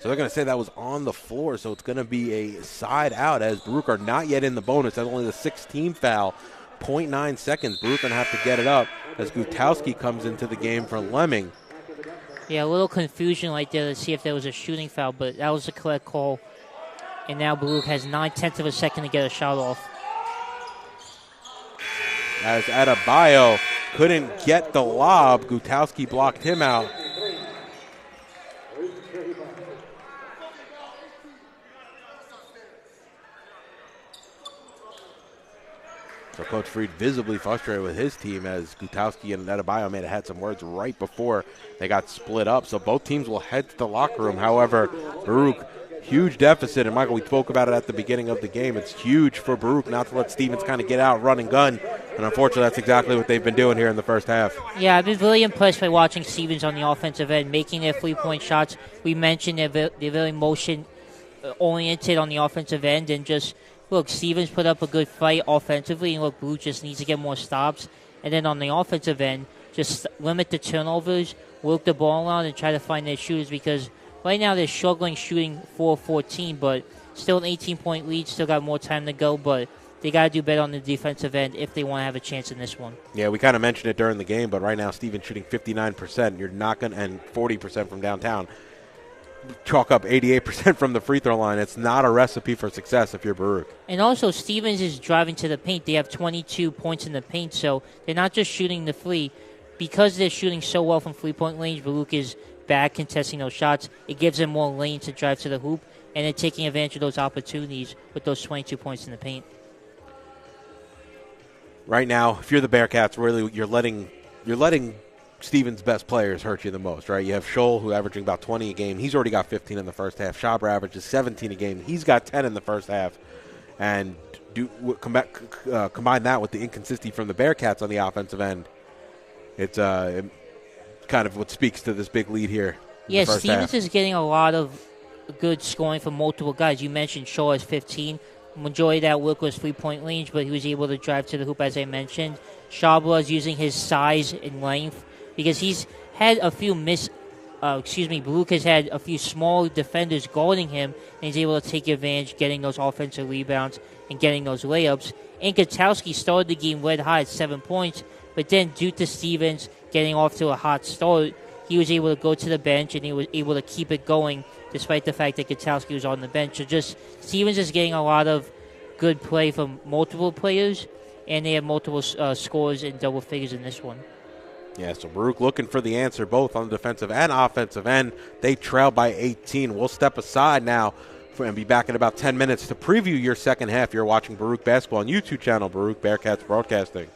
So they're going to say that was on the floor, so it's going to be a side out as Baruch are not yet in the bonus. That's only the 16th foul. 0.9 seconds. Baruch going to have to get it up as Gutowski comes into the game for Lemming. Yeah, a little confusion right there to see if there was a shooting foul, but that was the correct call. And now Baruch has 9/10 of a second to get a shot off. As Adebayo couldn't get the lob, Gutowski blocked him out. So Coach Freed visibly frustrated with his team as Gutowski and Adebayo may have had some words right before they got split up. So both teams will head to the locker room. However, Baruch, huge deficit. And, Michael, we spoke about it at the beginning of the game. It's huge for Baruch not to let Stevens kind of get out, run and gun. And, unfortunately, that's exactly what they've been doing here in the first half. Yeah, I've been really impressed by watching Stevens on the offensive end, making their three-point shots. We mentioned they're very motion-oriented on the offensive end and just – look, Stevens put up a good fight offensively, and look, Baruch just needs to get more stops. And then on the offensive end, just limit the turnovers, work the ball around, and try to find their shooters because right now they're struggling shooting 4-14, but still an 18-point lead, still got more time to go, but they got to do better on the defensive end if they want to have a chance in this one. Yeah, we kind of mentioned it during the game, but right now Stevens shooting 59%. You're not going to, and 40% from downtown. Chalk up 88% from the free throw line. It's not a recipe for success if you're Baruch. And also, Stevens is driving to the paint. They have 22 points in the paint, so they're not just shooting the free. Because they're shooting so well from three-point range, Baruch is back contesting those shots. It gives them more lane to drive to the hoop, and they're taking advantage of those opportunities with those 22 points in the paint. Right now, if you're the Bearcats, really you're letting Stevens' best players hurt you the most, right? You have Scholl, who averaging about 20 a game. He's already got 15 in the first half. Shabra averages 17 a game. He's got 10 in the first half. And combine that with the inconsistency from the Bearcats on the offensive end. It's kind of what speaks to this big lead here. Yeah, Stevens is getting a lot of good scoring from multiple guys. You mentioned Scholl has 15. Majority of that work was three-point range, but he was able to drive to the hoop, as I mentioned. Shabra is using his size and length because he's had a few Baruch has had a few small defenders guarding him, and he's able to take advantage, getting those offensive rebounds and getting those layups. And Gutowski started the game red hot at 7 points, but then due to Stevens getting off to a hot start, he was able to go to the bench and he was able to keep it going despite the fact that Gutowski was on the bench. So just Stevens is getting a lot of good play from multiple players, and they have multiple scores in double figures in this one. Yeah, so Baruch looking for the answer both on the defensive and offensive end. They trail by 18. We'll step aside now and be back in about 10 minutes to preview your second half. You're watching Baruch Basketball on YouTube channel, Baruch Bearcats Broadcasting.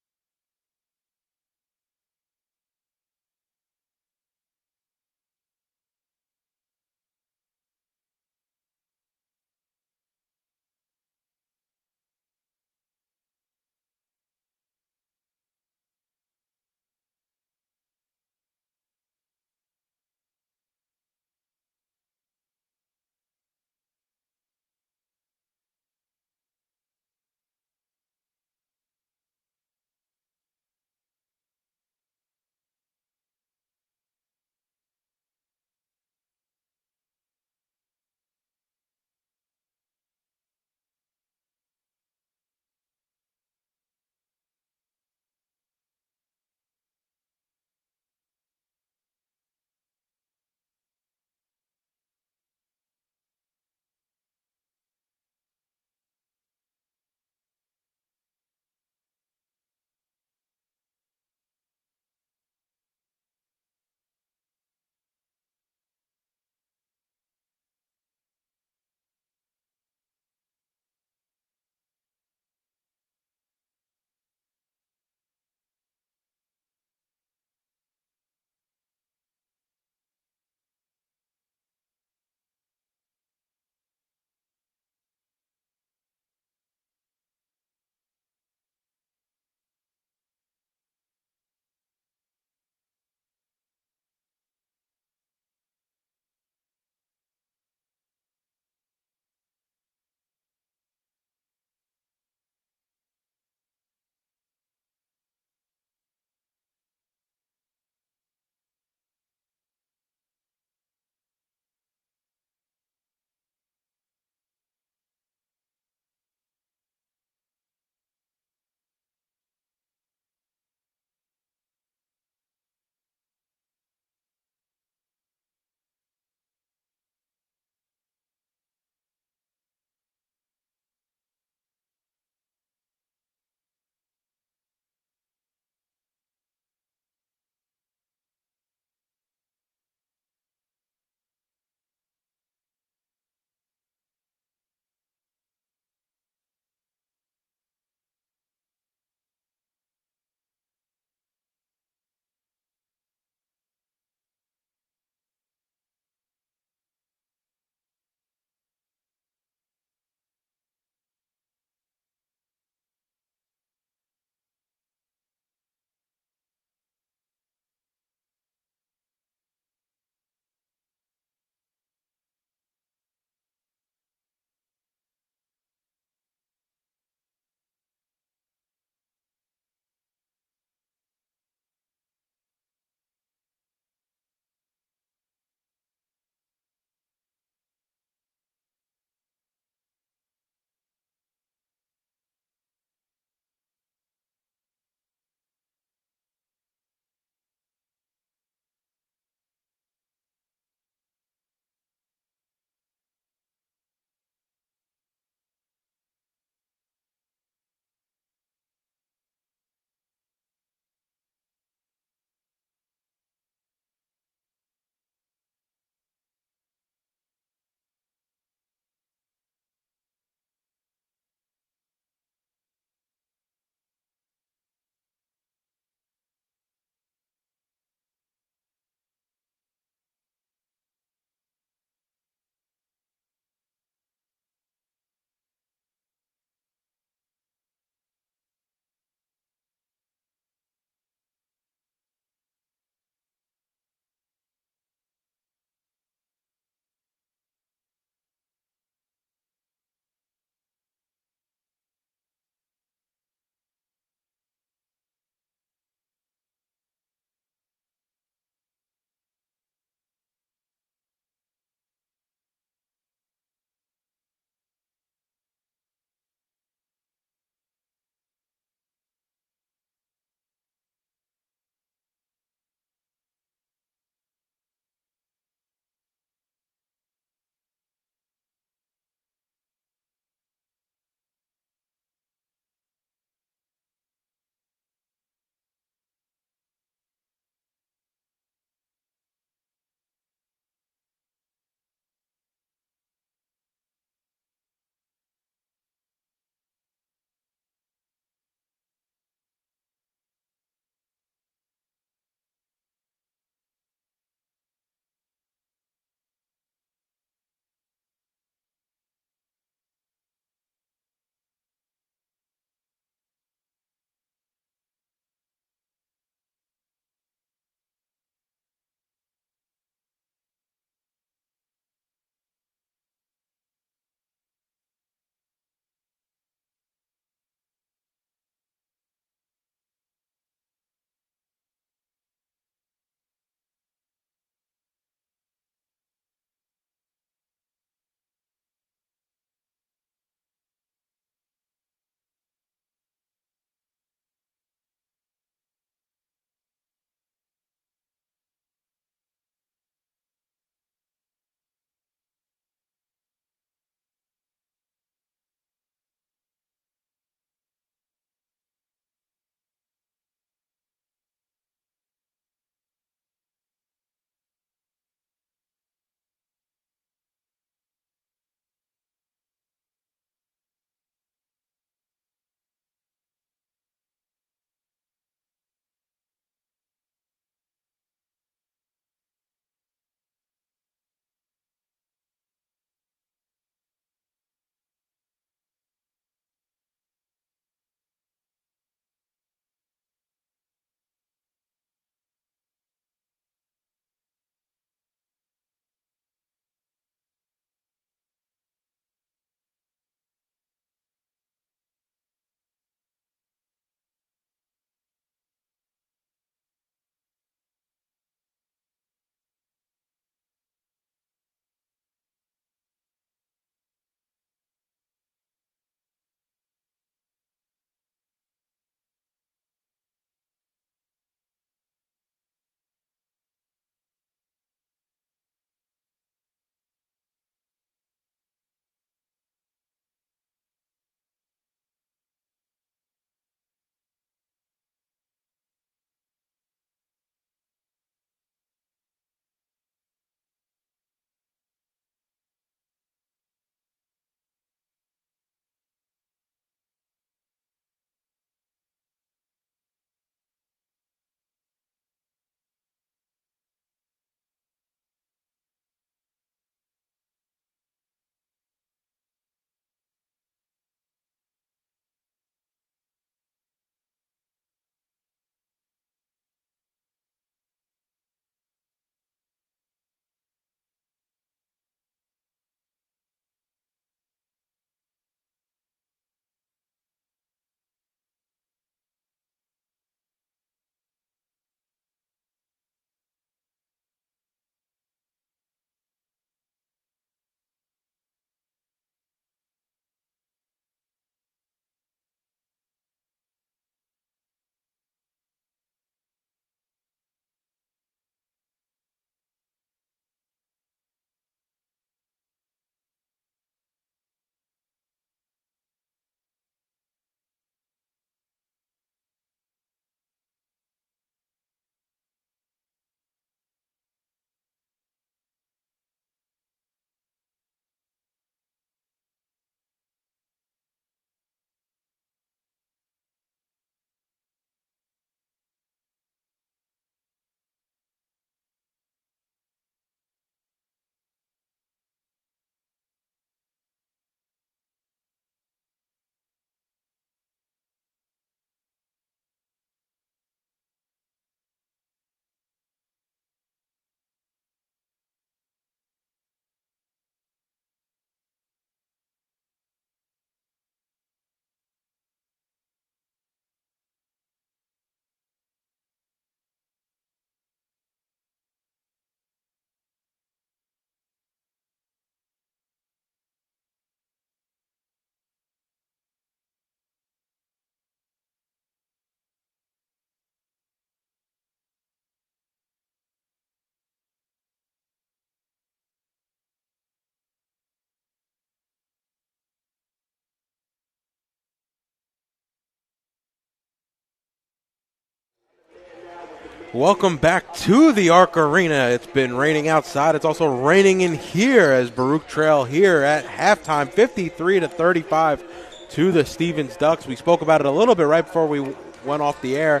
Welcome back to the Arc Arena. It's been raining outside. It's also raining in here as Baruch trail here at halftime, 53-35 to the Stevens Ducks. We spoke about it a little bit right before we went off the air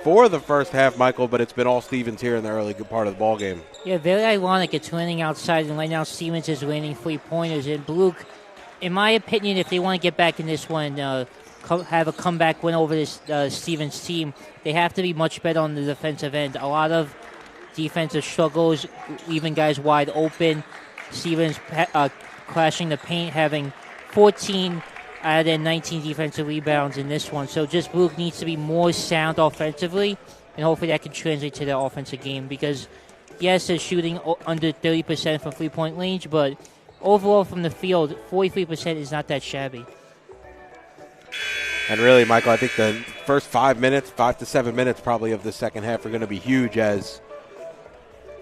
for the first half, Michael, but it's been all Stevens here in the early good part of the ball game. Yeah, very ironic. It's raining outside, and right now Stevens is raining 3-pointers. And Baruch, in my opinion, if they want to get back in this one, have a comeback win over this Stevens team, they have to be much better on the defensive end. A lot of defensive struggles, leaving guys wide open. Stevens crashing the paint, having 14 out of their 19 defensive rebounds in this one. So just Baruch needs to be more sound offensively, and hopefully that can translate to their offensive game because, yes, they're shooting under 30% from three-point range, but overall from the field, 43% is not that shabby. And really, Michael, I think the first 5 to 7 minutes probably of the second half are going to be huge as,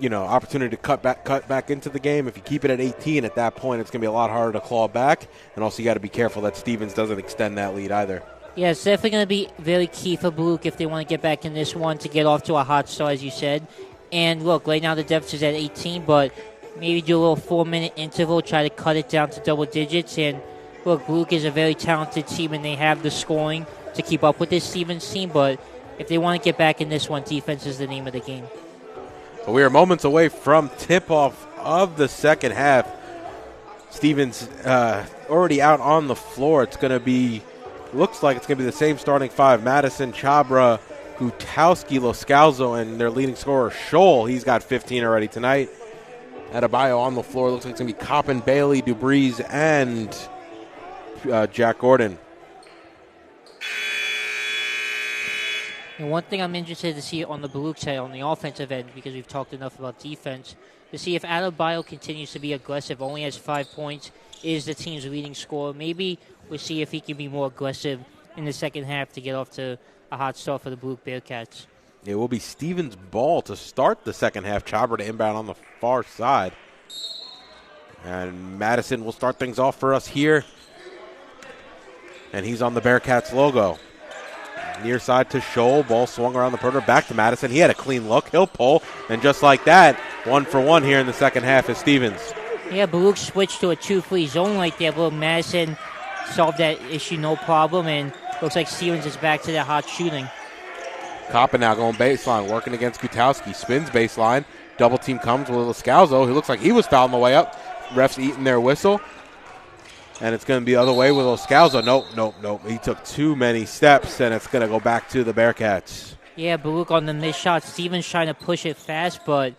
opportunity to cut back into the game. If you keep it at 18 at that point, it's going to be a lot harder to claw back. And also you got to be careful that Stevens doesn't extend that lead either. Yeah, it's definitely going to be very key for Baruch if they want to get back in this one to get off to a hot start, as you said. And look, right now the deficit is at 18, but maybe do a little 4-minute interval, try to cut it down to double digits. And look, Baruch is a very talented team, and they have the scoring to keep up with this Stevens team. But if they want to get back in this one, defense is the name of the game. But we are moments away from tip-off of the second half. Stevens already out on the floor. Looks like it's going to be the same starting five. Madison, Chabra, Gutowski, Loscalzo, and their leading scorer, Scholl. He's got 15 already tonight. Adebayo on the floor. Looks like it's going to be Coppin, Bailey, Dubreeze, and Jack Gordon. And one thing I'm interested to see on the Baruch side, on the offensive end, because we've talked enough about defense, to see if Adebayo continues to be aggressive, only has 5 points, is the team's leading scorer. Maybe we'll see if he can be more aggressive in the second half to get off to a hot start for the Baruch Bearcats. It will be Stevens' ball to start the second half. Chabra to inbound on the far side. And Madison will start things off for us here. And he's on the Bearcats logo. Near side to Scholl. Ball swung around the perimeter. Back to Madison. He had a clean look. He'll pull. And just like that, 1 for 1 here in the second half is Stevens. Yeah, Baruch switched to a 2-free zone right there, but Madison solved that issue no problem. And looks like Stevens is back to that hot shooting. Coppin now going baseline. Working against Gutowski. Spins baseline. Double team comes with Loscalzo. He looks like he was fouled on the way up. Refs eating their whistle. And it's going to be the other way with Loscalzo. Nope. He took too many steps, and it's going to go back to the Bearcats. Yeah, Baruch on the missed shot. Stevens trying to push it fast, but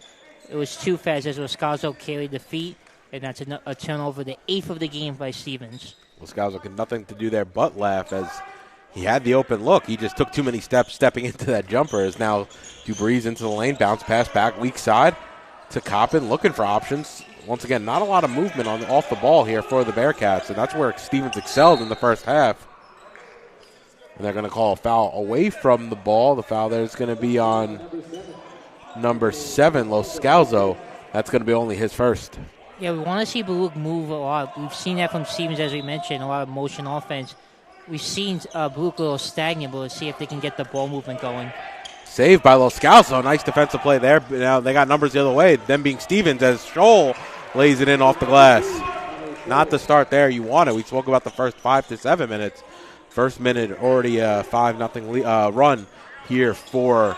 it was too fast as Loscalzo carried the feet, and that's a turnover, the 8th of the game by Stevens. Loscalzo had nothing to do there but laugh as he had the open look. He just took too many steps stepping into that jumper. As now Dubreeze into the lane, bounce pass back, weak side to Coppin, looking for options. Once again, not a lot of movement off the ball here for the Bearcats, and that's where Stevens excelled in the first half. And they're going to call a foul away from the ball. The foul there is going to be on number 7, Loscalzo. That's going to be only his first. Yeah, we want to see Baruch move a lot. We've seen that from Stevens, as we mentioned, a lot of motion offense. We've seen Baruch a little stagnant, but let's see if they can get the ball movement going. Saved by Loscalzo. Nice defensive play there. Now they got numbers the other way, them being Stevens, as Scholl lays it in off the glass. Not the start there you wanted. We spoke about the first 5 to 7 minutes. First minute already a 5-0 run here for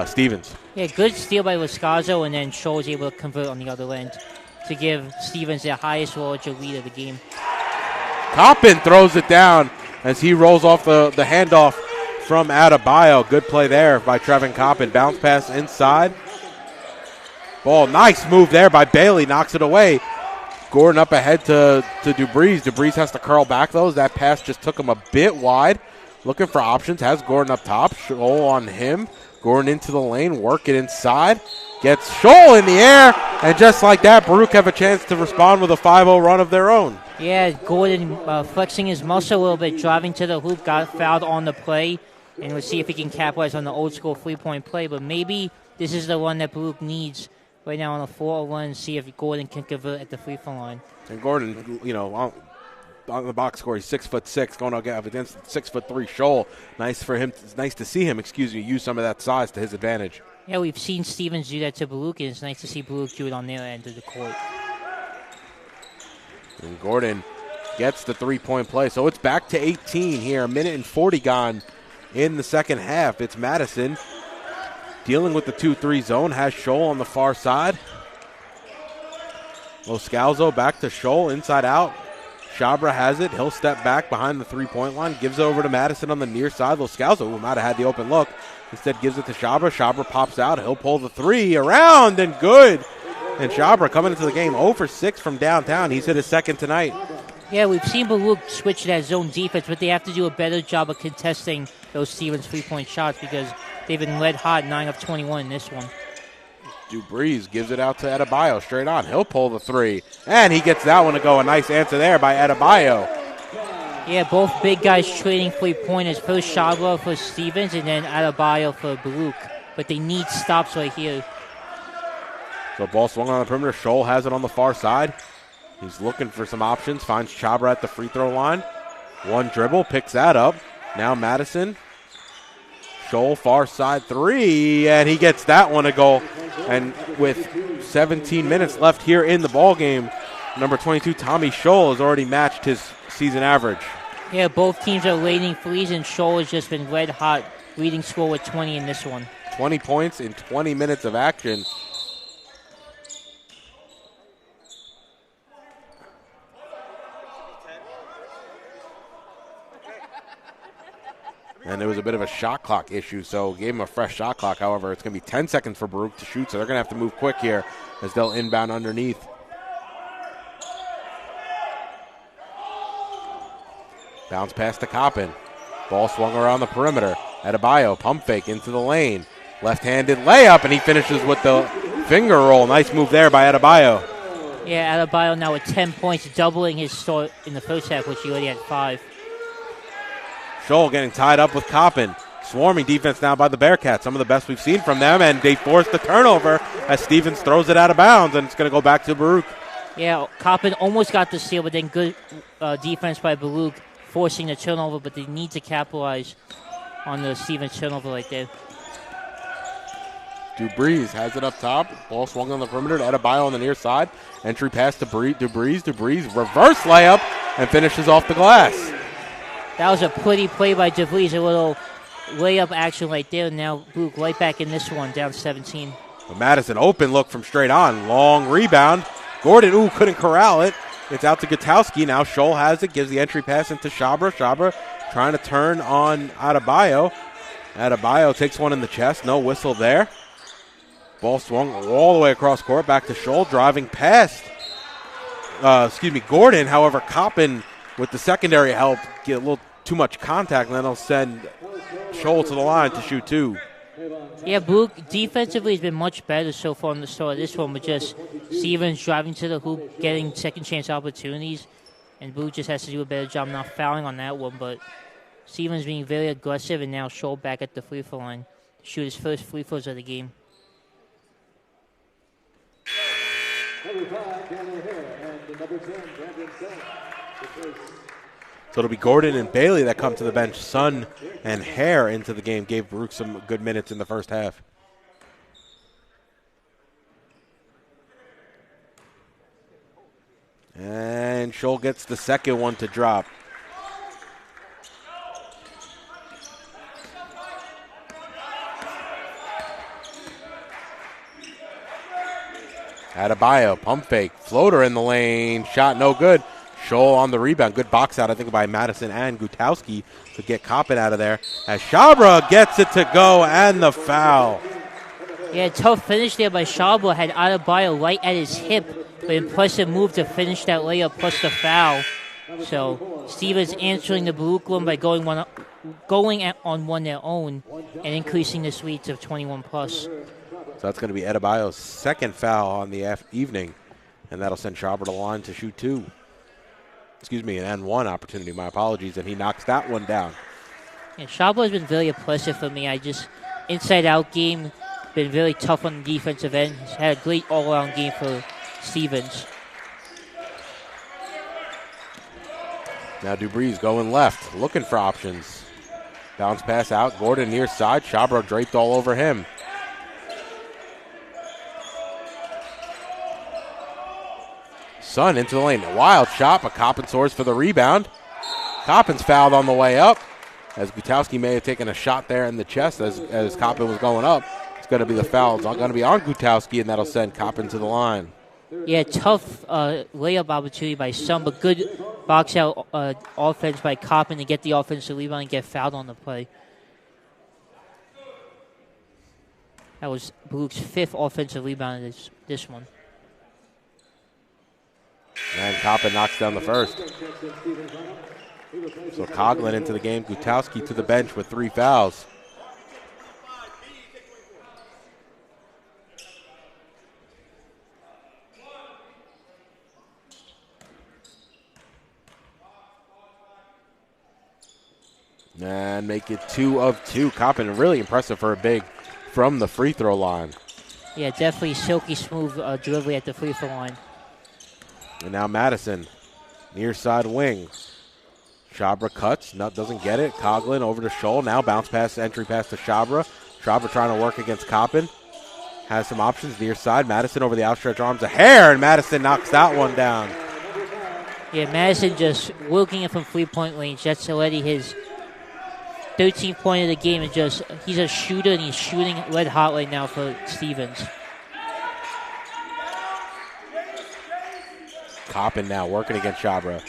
Stevens. Yeah, good steal by Loscalzo, and then Scholl was able to convert on the other end to give Stevens the highest relative lead of the game. Coppin throws it down as he rolls off the handoff from Adebayo. Good play there by Trevin Coppin. Bounce pass inside. Ball, nice move there by Bailey. Knocks it away. Gordon up ahead to Dubreeze. Dubreeze has to curl back, though. That pass just took him a bit wide. Looking for options. Has Gordon up top. Scholl on him. Gordon into the lane. Work it inside. Gets Scholl in the air. And just like that, Baruch have a chance to respond with a 5-0 run of their own. Yeah, Gordon flexing his muscle a little bit, driving to the hoop, got fouled on the play. And we'll see if he can capitalize on the old-school three-point play. But maybe this is the one that Baruch needs right now on a 4-0 run, see if Gordon can convert at the free-throw line. And Gordon, on the box score, he's 6'6", going against 6'3" Scholl. Nice to see him, use some of that size to his advantage. Yeah, we've seen Stevens do that to Baluk, and it's nice to see Baluk do it on their end of the court. And Gordon gets the three-point play. So it's back to 18 here. A minute and 40 gone in the second half. It's Madison dealing with the 2-3 zone. Has Scholl on the far side. Loscalzo back to Scholl, inside out. Shabra has it. He'll step back behind the three-point line. Gives it over to Madison on the near side. Loscalzo, who might have had the open look, instead gives it to Shabra. Shabra pops out. He'll pull the three around and good. And Shabra coming into the game 0 for 6 from downtown. He's hit his second tonight. Yeah, we've seen Baluk switch to that zone defense, but they have to do a better job of contesting those Stevens three-point shots because they've been led hot 9 of 21 in this one. Dubriz gives it out to Adebayo straight on. He'll pull the three. And he gets that one to go. A nice answer there by Adebayo. Yeah, both big guys trading three-pointers. First Shabra for Stevens and then Adebayo for Baluk. But they need stops right here. So ball swung on the perimeter. Scholl has it on the far side. He's looking for some options. Finds Shabra at the free throw line. One dribble. Picks that up. Now Madison. Scholl far side three. And he gets that one to go. And with 17 minutes left here in the ball game, number 22, Tommy Scholl, has already matched his season average. Yeah, both teams are leading threes, and Scholl has just been red hot, leading score with 20 in this one. 20 points in 20 minutes of action. And there was a bit of a shot clock issue, so gave him a fresh shot clock. However, it's going to be 10 seconds for Baruch to shoot, so they're going to have to move quick here as they'll inbound underneath. Bounce pass to Coppin. Ball swung around the perimeter. Adebayo, pump fake into the lane. Left-handed layup, and he finishes with the finger roll. Nice move there by Adebayo. Yeah, Adebayo now with 10 points, doubling his start in the first half, which he already had 5. Scholl getting tied up with Coppin. Swarming defense now by the Bearcats. Some of the best we've seen from them, and they forced the turnover as Stevens throws it out of bounds, and it's going to go back to Baruch. Yeah, Coppin almost got the steal, but then good defense by Baruch, forcing the turnover, but they need to capitalize on the Stevens turnover right there. Dubriz has it up top. Ball swung on the perimeter to Adebayo on the near side. Entry pass to Dubriz. Dubriz reverse layup and finishes off the glass. That was a pretty play by DeVries, a little layup action right there. Now Baruch right back in this one, down 17. But Madison, open look from straight on. Long rebound. Gordon, couldn't corral it. It's out to Gutowski. Now Scholl has it, gives the entry pass into Shabra. Shabra trying to turn on Adebayo. Adebayo takes one in the chest. No whistle there. Ball swung all the way across court. Back to Scholl, driving past. Gordon. However, Coppin with the secondary help get a little too much contact, and then he'll send Scholl to the line to shoot 2. Yeah, Baruch defensively has been much better so far in the start of this one, with just Stevens driving to the hoop, getting second chance opportunities, and Baruch just has to do a better job not fouling on that one. But Stevens being very aggressive, and now Scholl back at the free throw line to shoot his first free throws of the game. Number 5, Daniel Hare, and number 10, Brandon Sun. So it'll be Gordon and Bailey that come to the bench. Sun and Hare into the game. Gave Baruch some good minutes in the first half. And Scholl gets the second one to drop. Adebayo, pump fake, floater in the lane, shot no good. Scholl on the rebound. Good box out, I think, by Madison and Gutowski to get Coppin out of there. As Shabra gets it to go, and the foul. Yeah, tough finish there by Shabra. Had Adebayo right at his hip, but impressive move to finish that layup plus the foul. So Stevens answering the Baruch one by going on one their own and increasing the lead to 21 plus. So that's going to be Adebayo's second foul on the evening, and that'll send Shabra to the line to shoot 2. An N1 opportunity, my apologies, and he knocks that one down. Yeah, Shabra has been very impressive for me. Inside-out game, been very tough on the defensive end. He's had a great all-around game for Stevens. Now Dubriz going left, looking for options. Bounce pass out, Gordon near side, Shabra draped all over him. Sun into the lane. A wild shot, but Coppin soars for the rebound. Coppin's fouled on the way up, as Gutowski may have taken a shot there in the chest as Coppin was going up. It's going to be the foul. It's going to be on Gutowski, and that'll send Coppin to the line. Yeah, tough layup opportunity by Sun, but good box out offense by Coppin to get the offensive rebound and get fouled on the play. That was Baruch's 5th offensive rebound in this one. And Coppin knocks down the first. So Coughlin into the game. Gutowski to the bench with 3 fouls. And make it 2 of 2. Coppin really impressive for a big from the free throw line. Yeah, definitely silky smooth delivery at the free throw line. And now Madison, near side wing. Shabra cuts, doesn't get it. Coughlin over to Scholl. Now bounce pass, entry pass to Shabra. Shabra trying to work against Coppin. Has some options near side. Madison over the outstretched arms of Hare, and Madison knocks that one down. Yeah, Madison just working it from 3-point range. That's already his 13th point of the game. And he's a shooter, and he's shooting red hot right now for Stevens. Coppin now working against Shabra.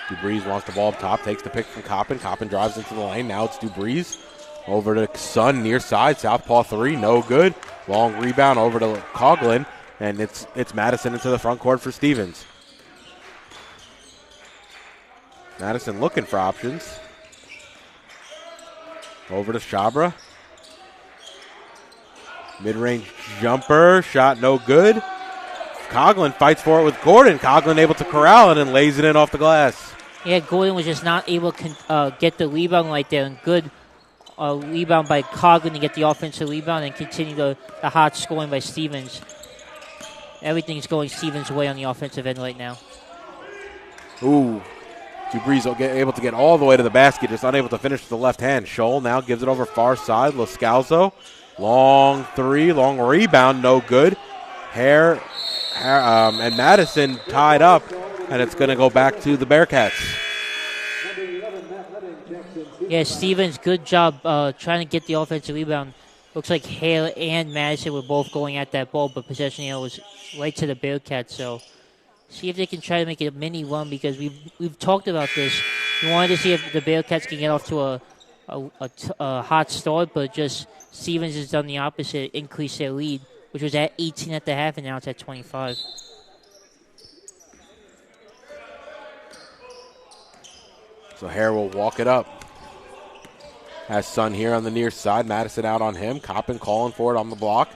DeBreeze wants the ball up top, takes the pick from Coppin. Coppin drives into the lane. Now it's DeBreeze. Over to Sun, near side. Southpaw 3, no good. Long rebound over to Coughlin. And it's Madison into the front court for Stevens. Madison looking for options. Over to Shabra. Mid-range jumper. Shot no good. Coughlin fights for it with Gordon. Coughlin able to corral it and lays it in off the glass. Yeah, Gordon was just not able to get the rebound right there. And good rebound by Coughlin to get the offensive rebound and continue the hot scoring by Stevens. Everything's going Stevens' way on the offensive end right now. Ooh. DeBreeze able to get all the way to the basket, just unable to finish with the left hand. Scholl now gives it over far side. Loscalzo. Long 3, long rebound, no good. Hare and Madison tied up, and it's going to go back to the Bearcats. Yeah, Stevens, good job trying to get the offensive rebound. Looks like Hale and Madison were both going at that ball, but possession was right to the Bearcats. So see if they can try to make it a mini run, because we've talked about this. We wanted to see if the Bearcats can get off to a hot start, but just Stevens has done the opposite, increased their lead, which was at 18 at the half, and now it's at 25. So Hare will walk it up. Has Sun here on the near side. Madison out on him. Coppin calling for it on the block.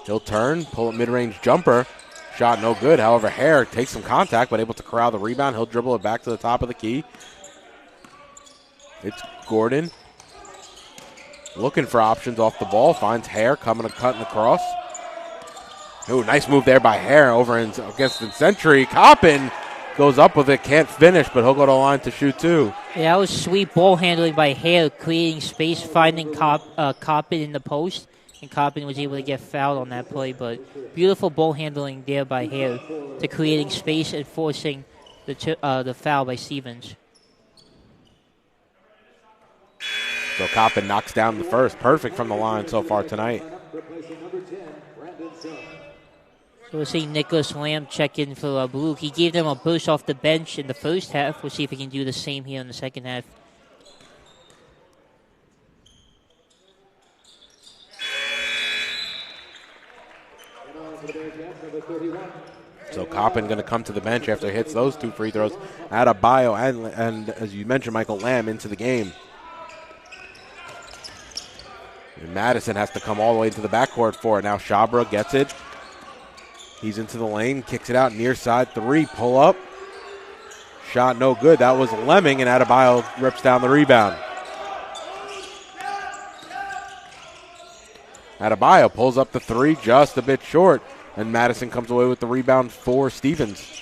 He'll turn, pull up mid-range jumper. Shot no good. However, Hare takes some contact, but able to corral the rebound. He'll dribble it back to the top of the key. It's Gordon. Looking for options off the ball. Finds Hare coming and cutting across. Ooh, nice move there by Hare over against the Century. Coppin goes up with it, can't finish, but he'll go to the line to shoot 2. Yeah, that was sweet ball handling by Hare, creating space, finding Coppin in the post, and Coppin was able to get fouled on that play. But beautiful ball handling there by Hare to creating space and forcing the foul by Stevens. So Coppin knocks down the first. Perfect from the line so far tonight. So we're seeing Nicholas Lamb check in for Baruch. He gave them a burst off the bench in the first half. We'll see if he can do the same here in the second half. So Coppin going to come to the bench after he hits those 2 free throws. Adebayo and as you mentioned, Michael Lamb into the game. And Madison has to come all the way into the backcourt for it. Now Shabra gets it. He's into the lane, kicks it out near side 3, pull up. Shot no good. That was Lemming, and Adebayo rips down the rebound. Adebayo pulls up the 3, just a bit short, and Madison comes away with the rebound for Stevens.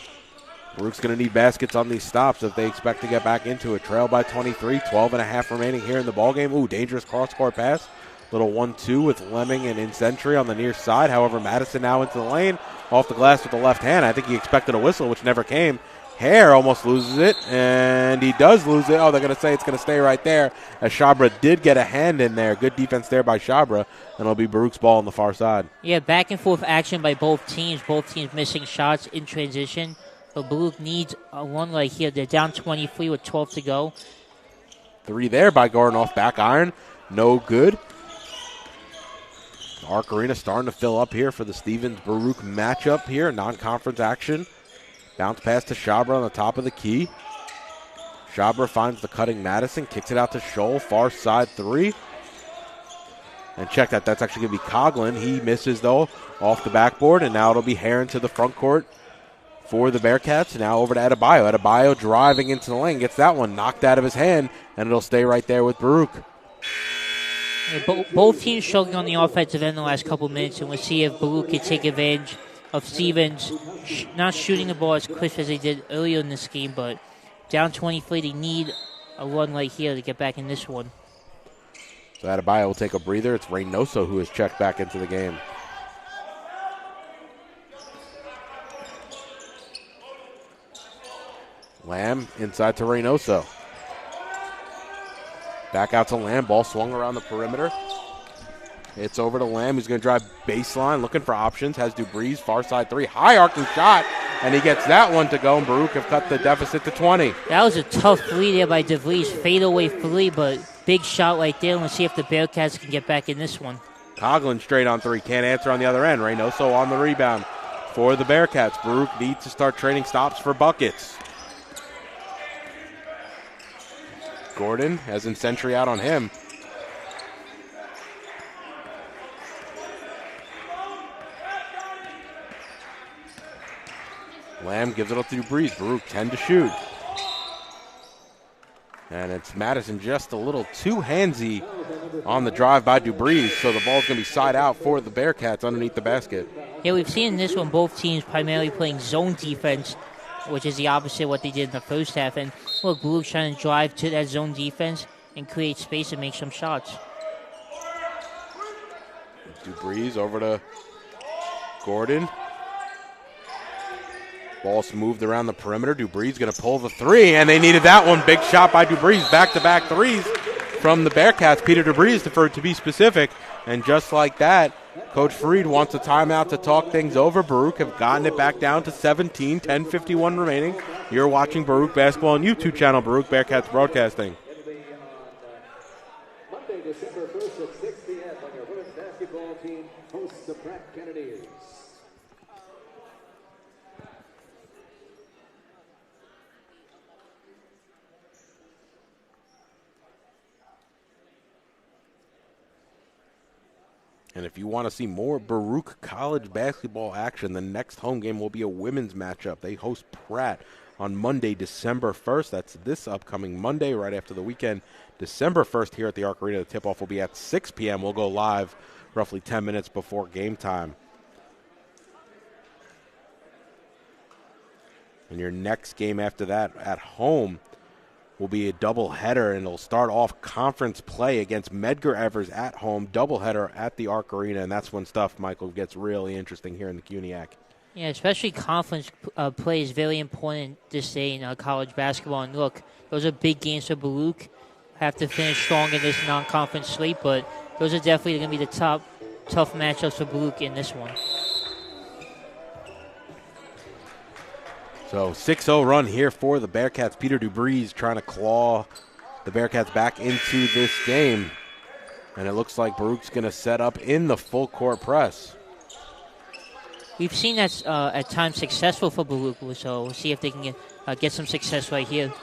Baruch's going to need baskets on these stops if they expect to get back into it. Trail by 23, 12 and a half remaining here in the ballgame. Ooh, dangerous cross-court pass. Little 1-2 with Lemming and Incentry on the near side. However, Madison now into the lane, off the glass with the left hand. I think he expected a whistle, which never came. Hare almost loses it, and he does lose it. Oh, they're going to say it's going to stay right there, as Shabra did get a hand in there. Good defense there by Shabra, and it'll be Baruch's ball on the far side. Yeah, back and forth action by both teams. Both teams missing shots in transition. But Baruch needs a one leg here. They're down 23 with 12 to go. 3 there by Gordon off back iron. No good. The Arc Arena starting to fill up here for the Stevens-Baruch matchup here. Non-conference action. Bounce pass to Shabra on the top of the key. Shabra finds the cutting Madison. Kicks it out to Scholl. Far side 3. And check that. That's actually going to be Coughlin. He misses, though, off the backboard. And now it'll be Heron to the front court for the Bearcats. Now over to Adebayo. Adebayo driving into the lane. Gets that one knocked out of his hand. And it'll stay right there with Baruch. Yeah, both teams struggling on the offensive end the last couple minutes. And we'll see if Baruch can take advantage of Stevens not shooting the ball as crisp as they did earlier in this game, but down 23, they need a run right here to get back in this one. So Adebayo will take a breather. It's Reynoso who has checked back into the game. Lamb inside to Reynoso. Back out to Lamb. Ball swung around the perimeter. It's over to Lamb, who's going to drive baseline, looking for options. Has Dubreeze, far side 3. High arcing shot, and he gets that one to go, and Baruch have cut the deficit to 20. That was a tough three there by DeVries. Fadeaway three, but big shot right there. Let's see if the Bearcats can get back in this one. Coughlin straight on 3. Can't answer on the other end. Reynoso on the rebound for the Bearcats. Baruch needs to start trading stops for buckets. Gordon has Incentry out on him. Lamb gives it up to Dubreeze. Baruch 10 to shoot. And it's Madison just a little too handsy on the drive by Dubreeze, so the ball's going to be side out for the Bearcats underneath the basket. Yeah, we've seen in this one both teams primarily playing zone defense, which is the opposite of what they did in the first half. And look, Baruch trying to drive to that zone defense and create space and make some shots. Dubreeze over to Gordon. Ball's moved around the perimeter. Dubreeze going to pull the 3, and they needed that one. Big shot by Dubreeze. Back-to-back threes from the Bearcats. Peter Dubreeze, to be specific. And just like that, Coach Freed wants a timeout to talk things over. Baruch have gotten it back down to 17, 10:51 remaining. You're watching Baruch Basketball on YouTube channel, Baruch Bearcats Broadcasting. Monday, December 1st at 6 p.m. when your women's basketball team hosts the Pratt Canadians. And if you want to see more Baruch College basketball action, the next home game will be a women's matchup. They host Pratt on Monday, December 1st. That's this upcoming Monday, right after the weekend. December 1st here at the Arc Arena. The tip-off will be at 6 p.m. We'll go live roughly 10 minutes before game time. And your next game after that at home will be a doubleheader, and it'll start off conference play against Medgar Evers at home, doubleheader at the Arc Arena, and that's when stuff, Michael, gets really interesting here in the CUNYAC. Yeah, especially conference play is very important this day in college basketball. And look, those are big games for Baruch. Have to finish strong in this non-conference slate, but those are definitely going to be the tough matchups for Baruch in this one. So 6-0 run here for the Bearcats. Peter Dubreeze trying to claw the Bearcats back into this game. And it looks like Baruch's going to set up in the full court press. We've seen that at times successful for Baruch, so we'll see if they can get some success right here.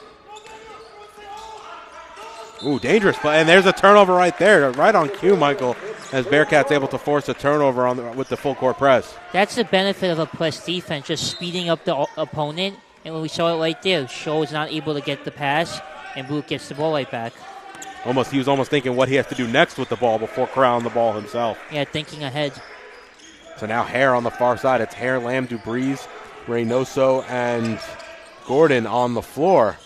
Ooh, dangerous play. And there's a turnover right there, right on cue, Michael, as Bearcats able to force a turnover with the full court press. That's the benefit of a press defense, just speeding up the opponent. And when we saw it right there, Scholl is not able to get the pass, and Baruch gets the ball right back. He was almost thinking what he has to do next with the ball before corralling the ball himself. Yeah, thinking ahead. So now Hare on the far side. It's Hare, Lamb, Dubreeze, Reynoso, and Gordon on the floor.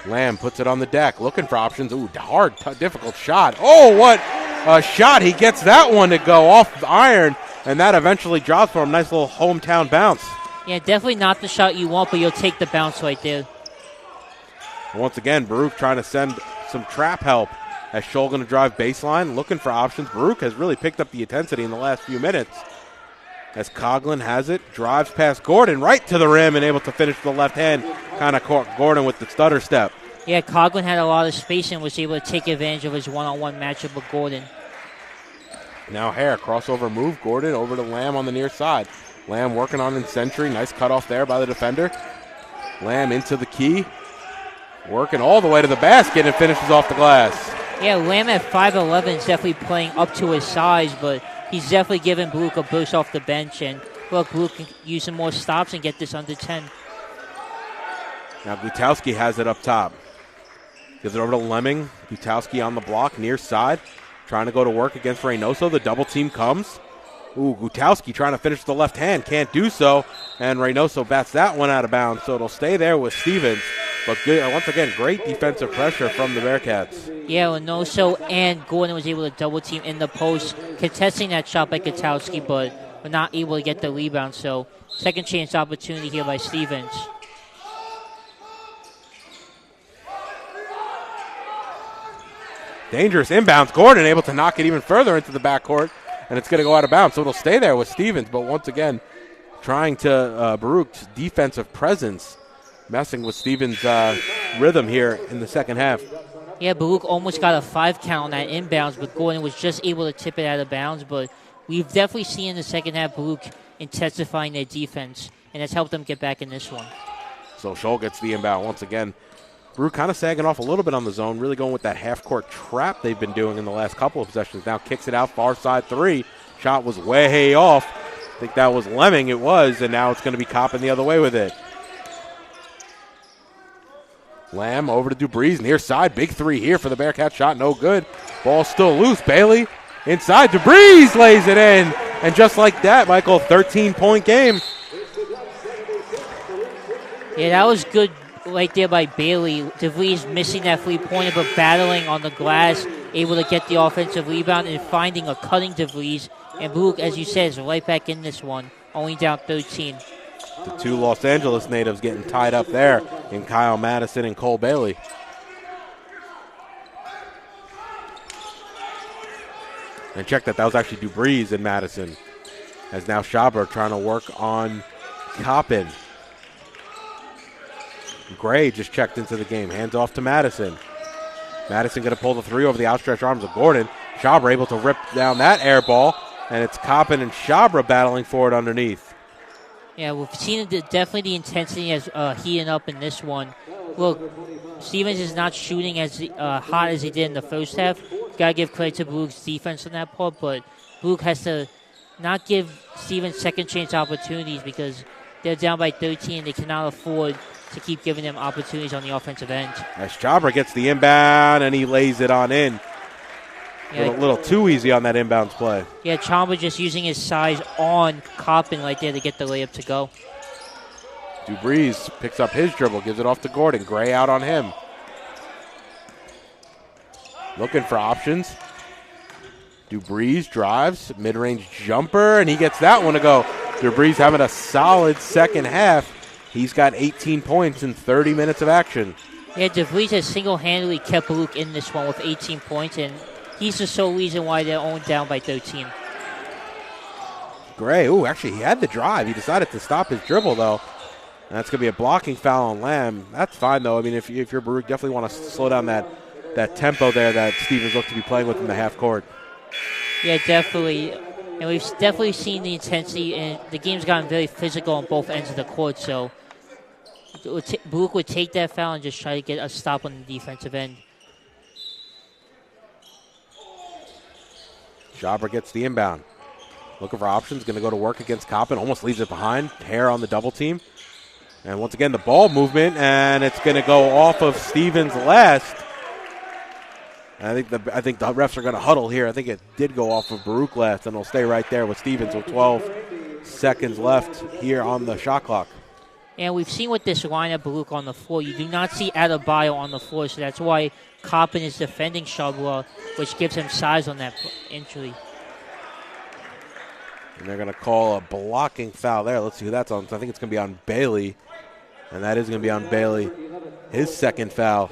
Lamb puts it on the deck, looking for options. Ooh, hard, difficult shot. Oh, what a shot. He gets that one to go off the iron, and that eventually drops for him. Nice little hometown bounce. Yeah, definitely not the shot you want, but you'll take the bounce right there. Once again, Baruch trying to send some trap help as Scholl going to drive baseline, looking for options. Baruch has really picked up the intensity in the last few minutes. As Coughlin has it, drives past Gordon right to the rim and able to finish the left hand. Kind of caught Gordon with the stutter step. Yeah, Coughlin had a lot of space and was able to take advantage of his one-on-one matchup with Gordon. Now Hare, crossover move. Gordon over to Lamb on the near side. Lamb working on in Century. Nice cutoff there by the defender. Lamb into the key. Working all the way to the basket and finishes off the glass. Yeah, Lamb at 5'11" is definitely playing up to his size, but he's definitely giving Baruch a boost off the bench, and look, Baruch can use some more stops and get this under 10. Now Gutowski has it up top. Gives it over to Lemming. Gutowski on the block, near side. Trying to go to work against Reynoso. The double team comes. Ooh, Gutowski trying to finish the left hand. Can't do so. And Reynoso bats that one out of bounds, so it'll stay there with Stevens. But good, once again, great defensive pressure from the Bearcats. Yeah, Reynoso and Gordon was able to double team in the post, contesting that shot by Gutowski, but were not able to get the rebound. So second chance opportunity here by Stevens. Dangerous inbounds. Gordon able to knock it even further into the backcourt, and it's going to go out of bounds. So it'll stay there with Stevens, but once again, trying to Baruch's defensive presence, messing with Stevens' rhythm here in the second half. Yeah, Baruch almost got a 5 count on that inbounds, but Gordon was just able to tip it out of bounds. But we've definitely seen in the second half Baruch intensifying their defense, and that's helped them get back in this one. So Scholl gets the inbound once again. Baruch kind of sagging off a little bit on the zone, really going with that half-court trap they've been doing in the last couple of possessions. Now kicks it out, far side three. Shot was way off. I think that was Lemming, it was, and now it's going to be Coppin the other way with it. Lamb over to Dubriz, near side, big three here for the Bearcats. Shot no good. Ball still loose. Bailey inside. Dubriz lays it in. And just like that, Michael, 13-point game. Yeah, that was good right there by Bailey. DeVries missing that three-pointer, but battling on the glass, able to get the offensive rebound and finding a cutting DeVries. And Baruch, as you said, is right back in this one, only down 13. The two Los Angeles natives getting tied up there in Kyle Madison and Cole Bailey. And check that was actually Dubriz and Madison. As now Schaber trying to work on Coppin. Gray just checked into the game. Hands off to Madison. Madison going to pull the three over the outstretched arms of Gordon. Schaber able to rip down that air ball. And it's Coppin and Schaber battling for it underneath. Yeah, we've seen definitely the intensity as heating up in this one. Look, Stevens is not shooting as hot as he did in the first half. Got to give credit to Baruch's defense on that part, but Baruch has to not give Stevens second chance opportunities because they're down by 13 and they cannot afford to keep giving them opportunities on the offensive end. As Schaber gets the inbound and he lays it on in. A little too easy on that inbounds play. Yeah, Chamba just using his size on Coppin right there to get the layup to go. Dubriz picks up his dribble, gives it off to Gordon. Gray out on him. Looking for options. Dubriz drives, mid-range jumper, and he gets that one to go. Dubriz having a solid second half. He's got 18 points in 30 minutes of action. Yeah, DeVries has single-handedly kept Baruch in this one with 18 points, and he's the sole reason why they're only down by 13. Gray, actually he had the drive. He decided to stop his dribble, though. And that's going to be a blocking foul on Lamb. That's fine, though. I mean, if you're Baruch, definitely want to slow down that tempo there that Stevens looked to be playing with in the half court. Yeah, definitely. And we've definitely seen the intensity, and the game's gotten very physical on both ends of the court. So Baruch would take that foul and just try to get a stop on the defensive end. Schaber gets the inbound. Looking for options. Going to go to work against Coppin. Almost leaves it behind. Hare on the double team. And once again, the ball movement, and it's going to go off of Stevens last. I think the refs are going to huddle here. I think it did go off of Baruch last, and it'll stay right there with Stevens with 12 seconds left here on the shot clock. And we've seen with this lineup, Baruch on the floor, you do not see Adebayo on the floor, so that's why Coppin is defending Shabla, which gives him size on that entry. And they're going to call a blocking foul there. Let's see who that's on. I think it's going to be on Bailey. And that is going to be on Bailey. His second foul.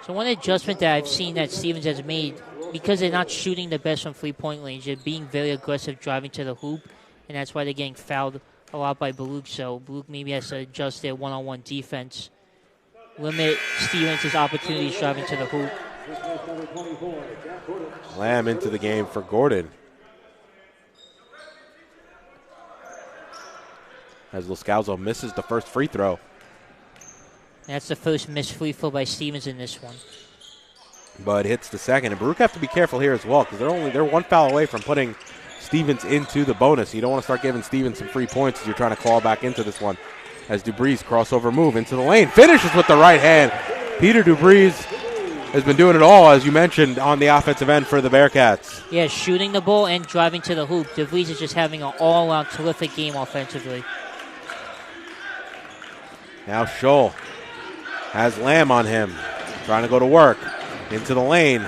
So one adjustment that I've seen that Stevens has made, because they're not shooting the best from three-point range, they're being very aggressive driving to the hoop, and that's why they're getting fouled a lot by Baruch. So Baruch maybe has to adjust their one-on-one defense, limit Stevens' opportunities driving to the hoop. Lamb into the game for Gordon. As Loscalzo misses the first free throw. And that's the first missed free throw by Stevens in this one. But hits the second. And Baruch have to be careful here as well because they're one foul away from putting Stevens into the bonus. You don't want to start giving Stevens some free points as you're trying to claw back into this one. As Dubriz crossover move into the lane. Finishes with the right hand. Peter Dubriz has been doing it all, as you mentioned, on the offensive end for the Bearcats. Yeah, shooting the ball and driving to the hoop. DeVries is just having an all-around terrific game offensively. Now Scholl has Lamb on him, trying to go to work. Into the lane,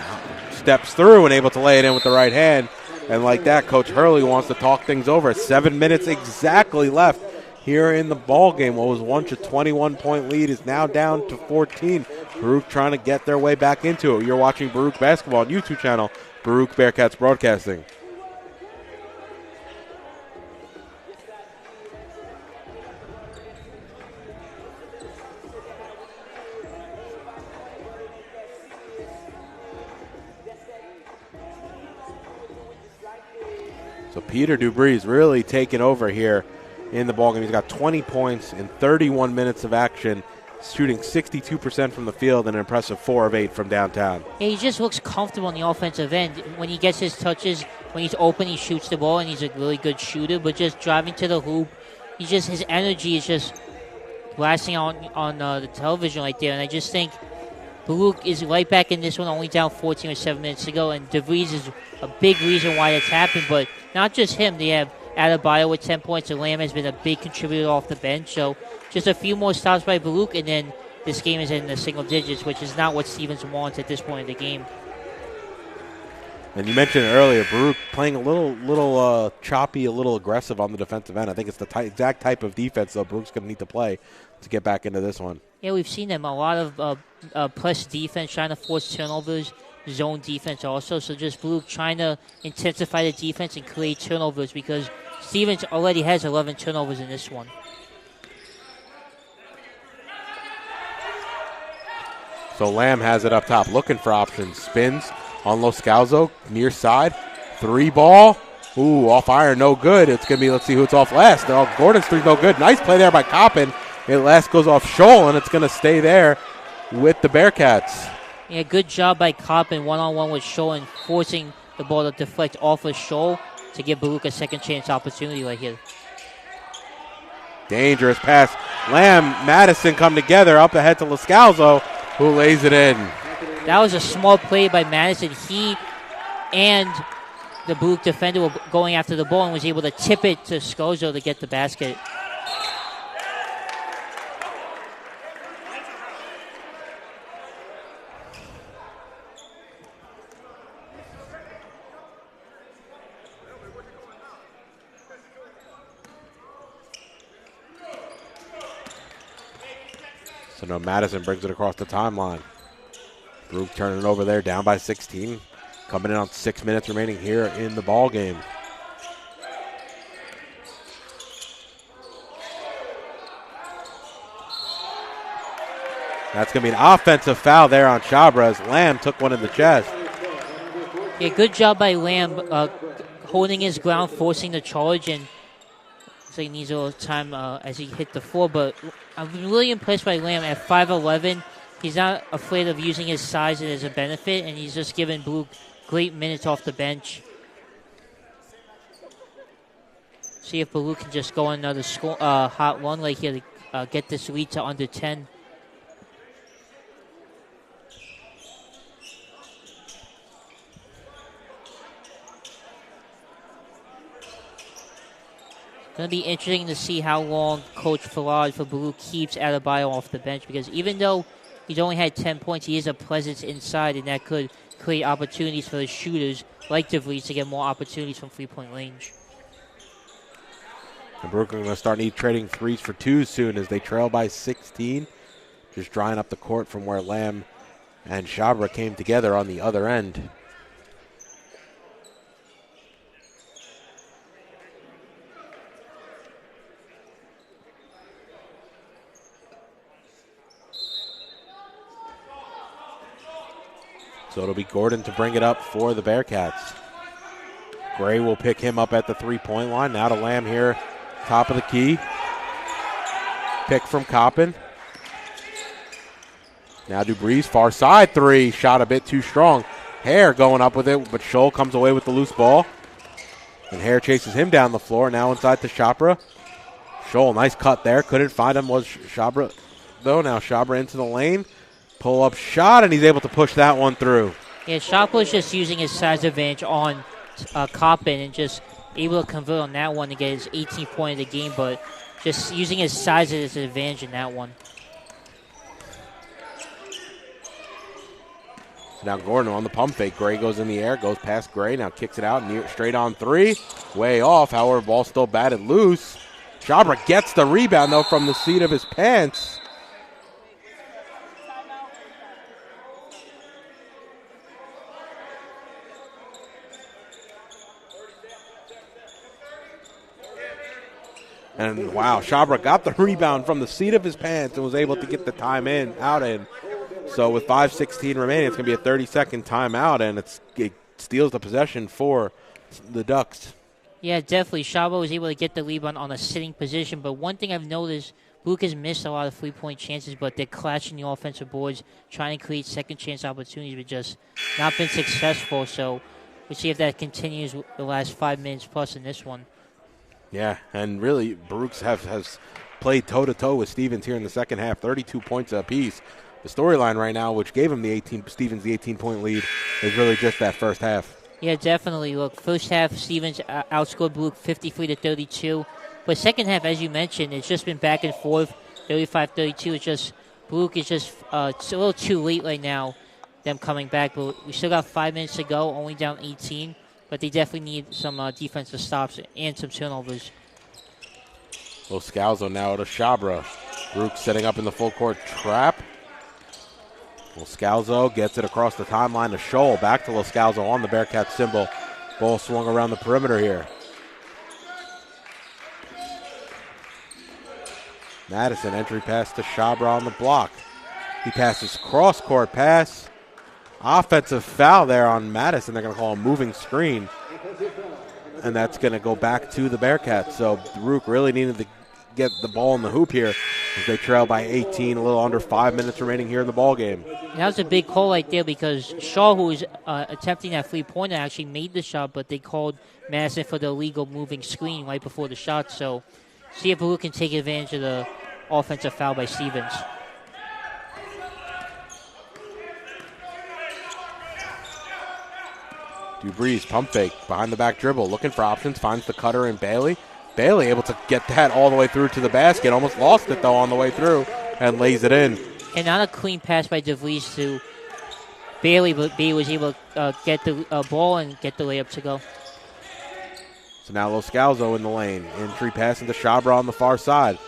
steps through and able to lay it in with the right hand. And like that, Coach Hurley wants to talk things over. 7 minutes exactly left here in the ball game. What was once a 21-point lead is now down to 14. Baruch trying to get their way back into it. You're watching Baruch Basketball on YouTube channel, Baruch Bearcats Broadcasting. So Peter Dubriz really taking over here in the ballgame. He's got 20 points in 31 minutes of action, shooting 62% from the field and an impressive 4 of 8 from downtown. Yeah, he just looks comfortable on the offensive end. When he gets his touches, when he's open, he shoots the ball, and he's a really good shooter. But just driving to the hoop, his energy is just blasting on the television right there. And I just think Baruch is right back in this one, only down 14 or 7 minutes to go. And DeVries is a big reason why it's happened. But not just him. They have Adebayo with 10 points. And Lamb has been a big contributor off the bench. So just a few more stops by Baruch, and then this game is in the single digits, which is not what Stevens wants at this point in the game. And you mentioned earlier, Baruch playing a little choppy, a little aggressive on the defensive end. I think it's the exact type of defense, though, Baruch's going to need to play to get back into this one. Yeah, we've seen them. A lot of press defense, trying to force turnovers, zone defense also. So just Baruch trying to intensify the defense and create turnovers because Stevens already has 11 turnovers in this one. So Lamb has it up top, looking for options. Spins on Loscalzo, near side. 3 ball. Ooh, off iron, no good. It's going to be, let's see who it's off last. Oh, Gordon's 3, no good. Nice play there by Coppin. It last goes off Scholl, and it's going to stay there with the Bearcats. Yeah, good job by Coppin, one-on-one with Scholl and forcing the ball to deflect off of Scholl to give Baruch a second chance opportunity right here. Dangerous pass. Lamb, Madison come together, up ahead to Loscalzo, who lays it in. That was a small play by Madison. He and the Baruch defender were going after the ball and was able to tip it to Scozo to get the basket. So now Madison brings it across the timeline. Baruch turning it over there, down by 16. Coming in on 6 minutes remaining here in the ball game. That's going to be an offensive foul there on Chabra. Lamb took one in the chest. Yeah, good job by Lamb holding his ground, forcing the charge, and looks like he needs a little time as he hit the floor. But I've been really impressed by Lamb at 5'11". He's not afraid of using his size as a benefit, and he's just given Baruch great minutes off the bench. See if Baruch can just go on another hot run right here to get this lead to under 10. going to be interesting to see how long Coach Farad for Baruch keeps Adebayo off the bench, because even though he's only had 10 points, he is a presence inside, and that could create opportunities for the shooters like DeVries to get more opportunities from three-point range. And Brooklyn going to start trading threes for twos soon as they trail by 16. Just drying up the court from where Lamb and Shabra came together on the other end. So it'll be Gordon to bring it up for the Bearcats. Gray will pick him up at the three-point line. Now to Lamb here, top of the key. Pick from Coppin. Now DeVries, far side three. Shot a bit too strong. Hare going up with it, but Scholl comes away with the loose ball. And Hare chases him down the floor. Now inside to Shabra. Scholl, nice cut there. Couldn't find him, was Shabra, though. Now Shabra into the lane. Pull-up shot, and he's able to push that one through. Yeah, Shabra is just using his size advantage on Coppin and just able to convert on that one to get his 18th point of the game, but just using his size as an advantage in that one. Now Gordon on the pump fake. Gray goes in the air, goes past Gray, now kicks it out, straight on three. Way off, however, ball still batted loose. Shabra gets the rebound, though, from the seat of his pants. And wow, Shabra got the rebound from the seat of his pants and was able to get the time out in. So with 5:16 remaining, it's going to be a 30-second timeout, and it steals the possession for the Ducks. Yeah, definitely. Shabra was able to get the rebound on a sitting position, but one thing I've noticed, Luke has missed a lot of three-point chances, but they're clashing the offensive boards, trying to create second-chance opportunities, but just not been successful. So we'll see if that continues the last 5 minutes plus in this one. Yeah, and really, Baruch has played toe-to-toe with Stevens here in the second half, 32 points apiece. The storyline right now, which gave him Stevens the 18-point lead, is really just that first half. Yeah, definitely. Look, first half, Stevens outscored Baruch 53-32. But second half, as you mentioned, it's just been back and forth, 35-32. It's just, Baruch is just it's a little too late right now, them coming back. But we still got 5 minutes to go, only down 18. But they definitely need some defensive stops and some turnovers. Loscalzo now to Shabra. Baruch setting up in the full court trap. Loscalzo gets it across the timeline to Scholl. Back to Loscalzo on the Bearcat symbol. Ball swung around the perimeter here. Madison, entry pass to Shabra on the block. He passes cross-court pass. Offensive foul there on Madison. They're going to call a moving screen. And that's going to go back to the Bearcats. So Baruch really needed to get the ball in the hoop here as they trail by 18, a little under 5 minutes remaining here in the ball game. That was a big call right there because Shaw, who was attempting that three-pointer, actually made the shot, but they called Madison for the illegal moving screen right before the shot. So see if Baruch can take advantage of the offensive foul by Stevens. DeVries, pump fake, behind the back dribble, looking for options, finds the cutter in Bailey. Bailey able to get that all the way through to the basket, almost lost it though on the way through, and lays it in. And not a clean pass by DeVries to Bailey, but Bailey was able to get the ball and get the layup to go. So now Loscalzo in the lane, entry pass into Shabra on the far side.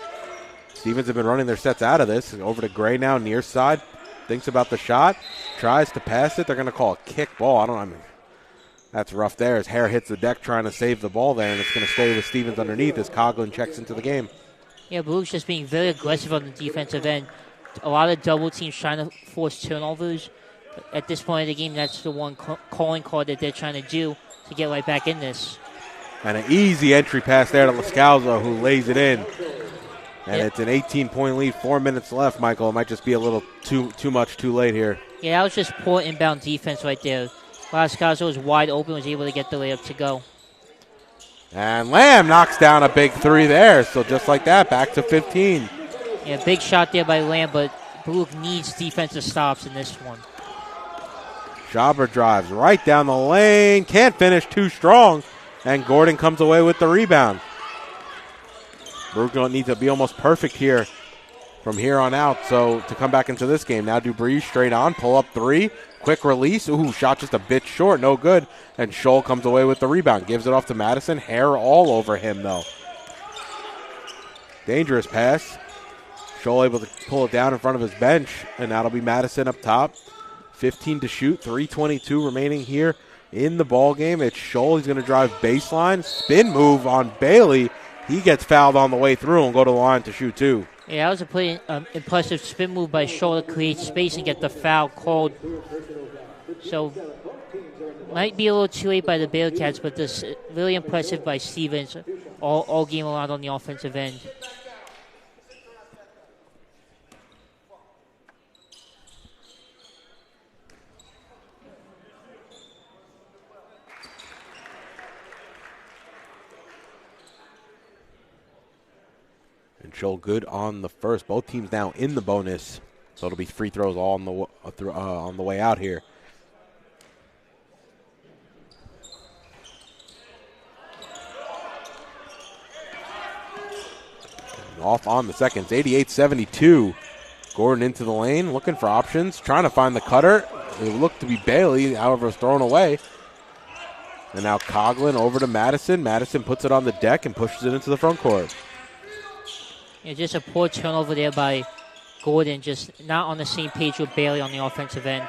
Stevens have been running their sets out of this. Over to Gray now, near side, thinks about the shot, tries to pass it. They're going to call a kick ball. That's rough there as Hare hits the deck trying to save the ball there, and it's going to stay with Stevens underneath as Coughlin checks into the game. Yeah, Baruch's just being very aggressive on the defensive end. A lot of double teams trying to force turnovers. At this point of the game, that's the one calling card that they're trying to do to get right back in this. And an easy entry pass there to Loscalzo, who lays it in. And It's an 18-point lead, 4 minutes left, Michael. It might just be a little too much too late here. Yeah, that was just poor inbound defense right there. Loscalzo was wide open, was able to get the layup to go. And Lamb knocks down a big three there. So just like that, back to 15. Yeah, big shot there by Lamb, but Baruch needs defensive stops in this one. Shabra drives right down the lane. Can't finish, too strong. And Gordon comes away with the rebound. Baruch going to need to be almost perfect here from here on out. So to come back into this game. Now Dubree straight on, pull up three. Quick release. Ooh, shot just a bit short. No good. And Scholl comes away with the rebound. Gives it off to Madison. Hair all over him, though. Dangerous pass. Scholl able to pull it down in front of his bench. And that'll be Madison up top. 15 to shoot. 3:22 remaining here in the ball game. It's Scholl. He's going to drive baseline. Spin move on Bailey. He gets fouled on the way through and go to the line to shoot two. Yeah, that was a pretty impressive spin move by Scholl to create space and get the foul called. So, might be a little too late by the Bearcats, but this really impressive by Stevens all game around on the offensive end. And Scholl good on the first. Both teams now in the bonus, so it'll be free throws all on the way out here. Off on the seconds, 88-72. Gordon into the lane, looking for options, trying to find the cutter. It looked to be Bailey, however, was thrown away. And now Coughlin over to Madison. Madison puts it on the deck and pushes it into the front court. Yeah, just a poor turnover there by Gordon, just not on the same page with Bailey on the offensive end.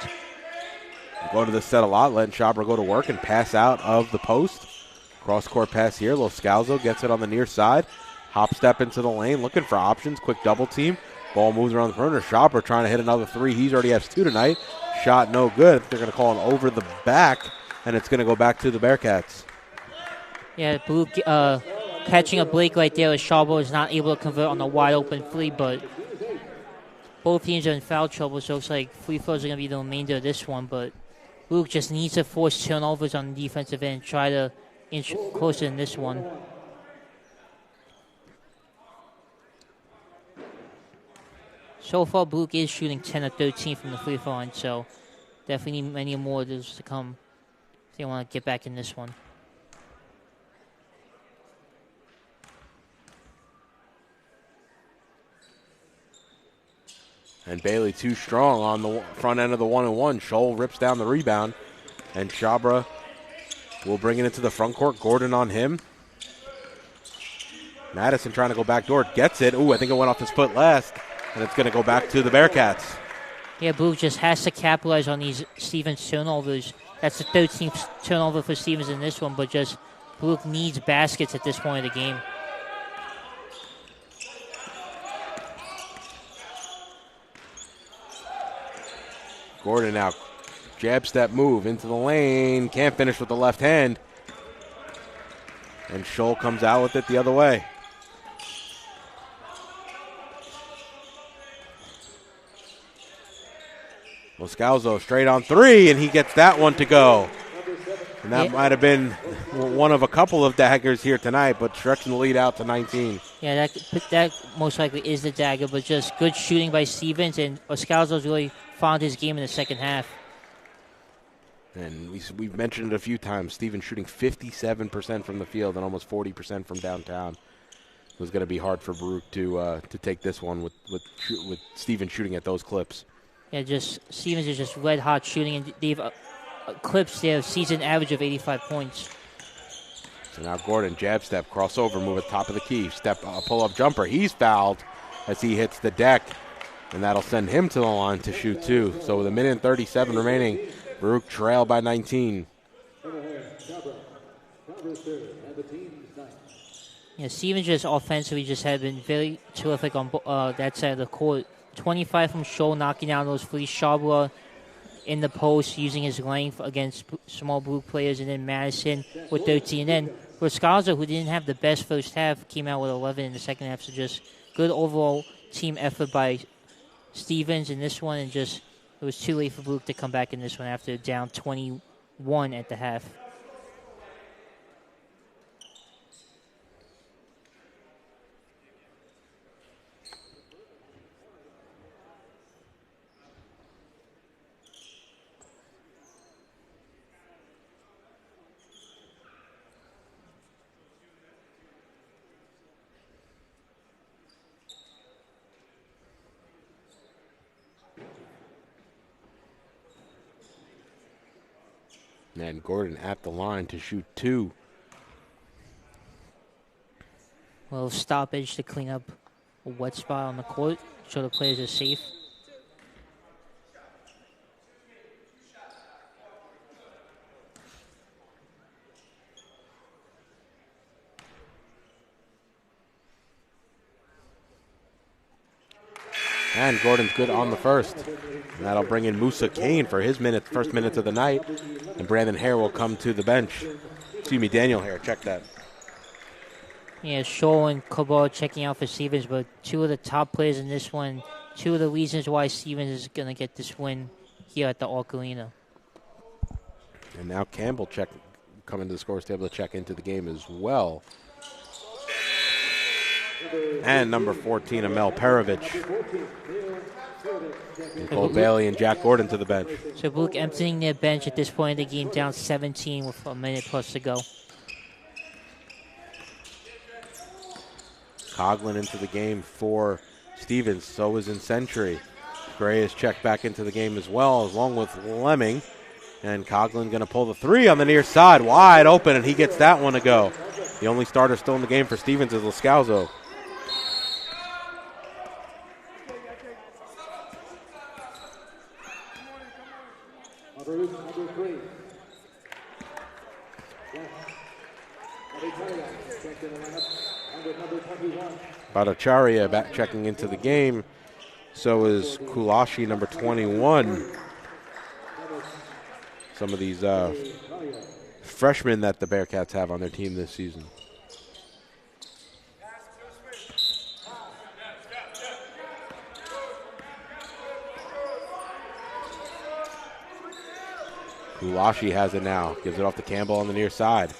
Going to this set a lot, letting Shabra go to work and pass out of the post. Cross-court pass here. Loscalzo gets it on the near side. Hop step into the lane, looking for options. Quick double team. Ball moves around the perimeter. Shabra trying to hit another three. He's already has two tonight. Shot no good. They're going to call it over the back, and it's going to go back to the Bearcats. Yeah, Blue catching a break right there as Shabra is not able to convert on the wide open three, but both teams are in foul trouble, so it looks like free throws are going to be the remainder of this one, but Luke just needs to force turnovers on the defensive end, try to inch closer in this one. So far, Luke is shooting 10 of 13 from the free throw line, so definitely need many more of those to come if they want to get back in this one. And Bailey too strong on the front end of the 1-and-1. Scholl rips down the rebound, and Shabra will bring it into the front court. Gordon on him. Madison trying to go back door. Gets it. Ooh, I think it went off his foot last. And it's going to go back to the Bearcats. Yeah, Blue just has to capitalize on these Stevens turnovers. That's the 13th turnover for Stevens in this one, but just Blue needs baskets at this point of the game. Gordon now. Jab step move into the lane. Can't finish with the left hand. And Scholl comes out with it the other way. Loscalzo straight on three, and he gets that one to go. And that might have been one of a couple of daggers here tonight, but stretching the lead out to 19. Yeah, that most likely is the dagger, but just good shooting by Stevens, and Loscalzo's really found his game in the second half. And we've mentioned it a few times. Stevens shooting 57% from the field and almost 40% from downtown. It was going to be hard for Baruch to take this one with Stevens shooting at those clips. Yeah, just Stevens is just red hot shooting, and they've eclipsed their season average of 85 points. So now Gordon, jab step, crossover, move at top of the key, pull up jumper. He's fouled as he hits the deck, and that'll send him to the line to shoot two. So with 1:37 remaining, Baruch trail by 19. Yeah, Stevens just offensively just have been very terrific on that side of the court. 25 from Scholl, knocking down those free. Shabra in the post, using his length against small Blue players, and then Madison with 13. And then Loscalzo, who didn't have the best first half, came out with 11 in the second half. So just good overall team effort by Stevens in this one, and just it was too late for Blue to come back in this one after down 21 at the half. And Gordon at the line to shoot 2. Well, stoppage to clean up a wet spot on the court, so the players are safe. And Gordon's good on the first. And that'll bring in Musa Kane for his first minutes of the night. And Brandon Hare will come to the bench. Excuse me, Daniel Hare. Check that. Yeah, Shaw and Cabal checking out for Stevens, but 2 of the top players in this one, 2 of the reasons why Stevens is going to get this win here at the Arc Arena. And now Campbell coming to the scores table to check into the game as well. And number 14, Amel Perovich. And Cole Bailey and Jack Gordon to the bench. So Luke emptying their bench at this point in the game, down 17 with a minute plus to go. Coughlin into the game for Stevens. So is in Century. Gray is checked back into the game as well, along with Lemming. And Coughlin going to pull the 3 on the near side. Wide open, and he gets that one to go. The only starter still in the game for Stevens is Lascalzo. Bhattacharya back checking into the game. So is Kulashi, number 21. Some of these freshmen that the Bearcats have on their team this season. Kulashi has it now. Gives it off to Campbell on the near side.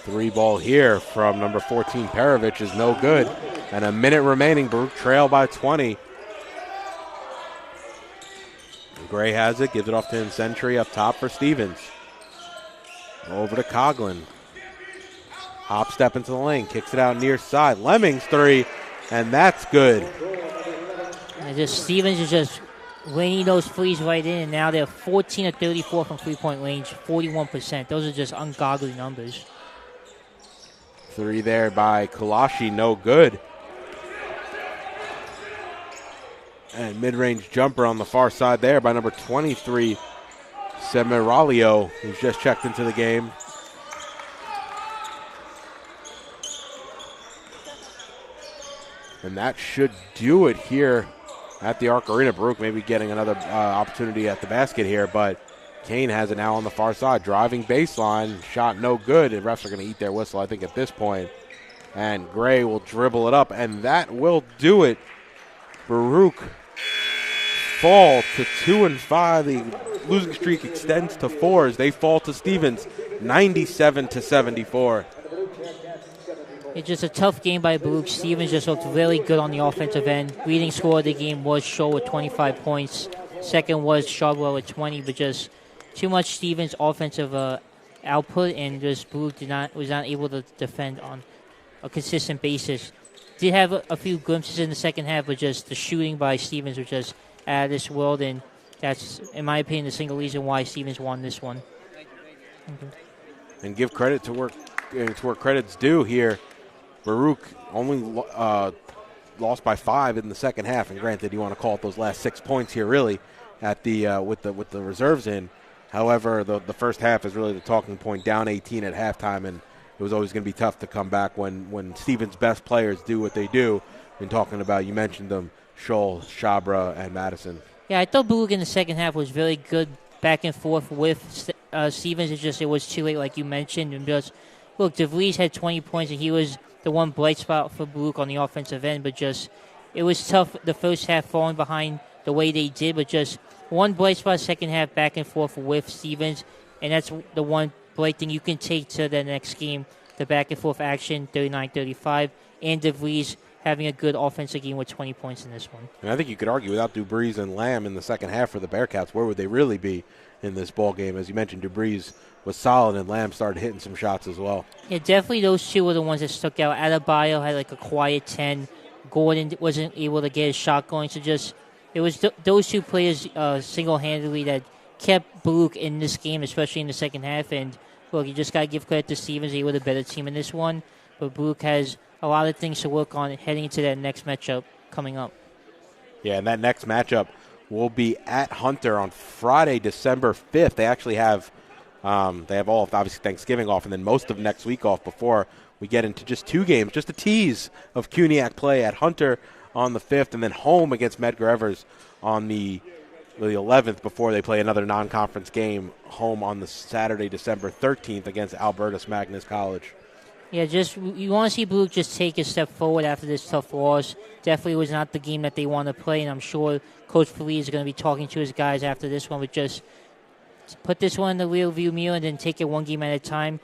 3 ball here from number 14, Perovich, is no good. And a minute remaining. Baruch trail by 20. Gray has it. Gives it off to Century up top for Stevens. Over to Coughlin. Hop step into the lane. Kicks it out near side. Lemming's 3. And that's good. And just Stevens is just raining those threes right in. And now they're 14 of 34 from three-point range. 41%. Those are just ungodly numbers. 3 there by Kulashi, no good. And mid-range jumper on the far side there by number 23, Semiralio, who's just checked into the game. And that should do it here at the Arc Arena. Baruch maybe getting another opportunity at the basket here, but Kane has it now on the far side. Driving baseline, shot no good. The refs are going to eat their whistle, I think, at this point. And Gray will dribble it up, and that will do it. Baruch fall to 2-5. The losing streak extends to 4 as they fall to Stevens, 97-74. It's just a tough game by Baruch. Stevens just looked really good on the offensive end. Leading scorer of the game was Shaw with 25 points. Second was Shardwell with 20, but just too much Stevens offensive output, and just Baruch was not able to defend on a consistent basis. Did have a few glimpses in the second half, but just the shooting by Stevens was just out of this world, and that's, in my opinion, the single reason why Stevens won this one. And give credit to where credit's due here. Baruch only lost by 5 in the second half, and granted, you want to call it those last 6 points here, really, at the with the reserves in. However, the first half is really the talking point. Down 18 at halftime, and it was always going to be tough to come back when Stevens' best players do what they do. Been talking about, you mentioned them, Scholl, Shabra, and Madison. Yeah, I thought Baruch in the second half was very good back and forth with Stevens. It's just it was too late, like you mentioned. And just look, DeVries had 20 points, and he was the one bright spot for Baruch on the offensive end. But just it was tough the first half falling behind the way they did. But just one bright spot second half back and forth with Stevens, and that's the one bright thing you can take to the next game. The back and forth action, 39-35, and DeVries having a good offensive game with 20 points in this one. And I think you could argue without DeVries and Lamb in the second half for the Bearcats, where would they really be in this ball game? As you mentioned, DeVries was solid, and Lamb started hitting some shots as well. Yeah, definitely those two were the ones that stuck out. Adebayo had like a quiet 10. Gordon wasn't able to get his shot going. So just it was those two players single-handedly that kept Baruch in this game, especially in the second half. And look, you just got to give credit to Stevens. They were the better team in this one. But Baruch has a lot of things to work on heading into that next matchup coming up. Yeah, and that next matchup will be at Hunter on Friday, December 5th. They actually have all of, obviously, Thanksgiving off and then most of next week off before we get into just 2 games, just a tease of CUNYAC play at Hunter on the 5th and then home against Medgar Evers on the 11th before they play another non-conference game home on the Saturday, December 13th against Albertus Magnus College. Yeah, you want to see Baruch just take a step forward after this tough loss. Definitely was not the game that they want to play, and I'm sure Coach Feliz is going to be talking to his guys after this one, but just put this one in the rearview mirror and then take it one game at a time.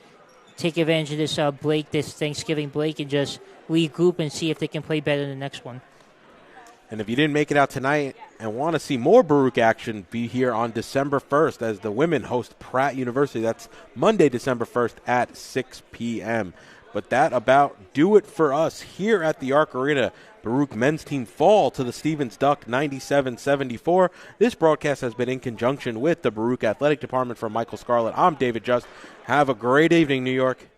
Take advantage of this break, this Thanksgiving break, and just regroup and see if they can play better in the next one. And if you didn't make it out tonight and want to see more Baruch action, be here on December 1st as the women host Pratt University. That's Monday, December 1st at 6 p.m. But that about do it for us here at the Arc Arena. Baruch men's team fall to the Stevens Duck 97-74. This broadcast has been in conjunction with the Baruch Athletic Department. From Michael Scarlett, I'm David Just. Have a great evening, New York.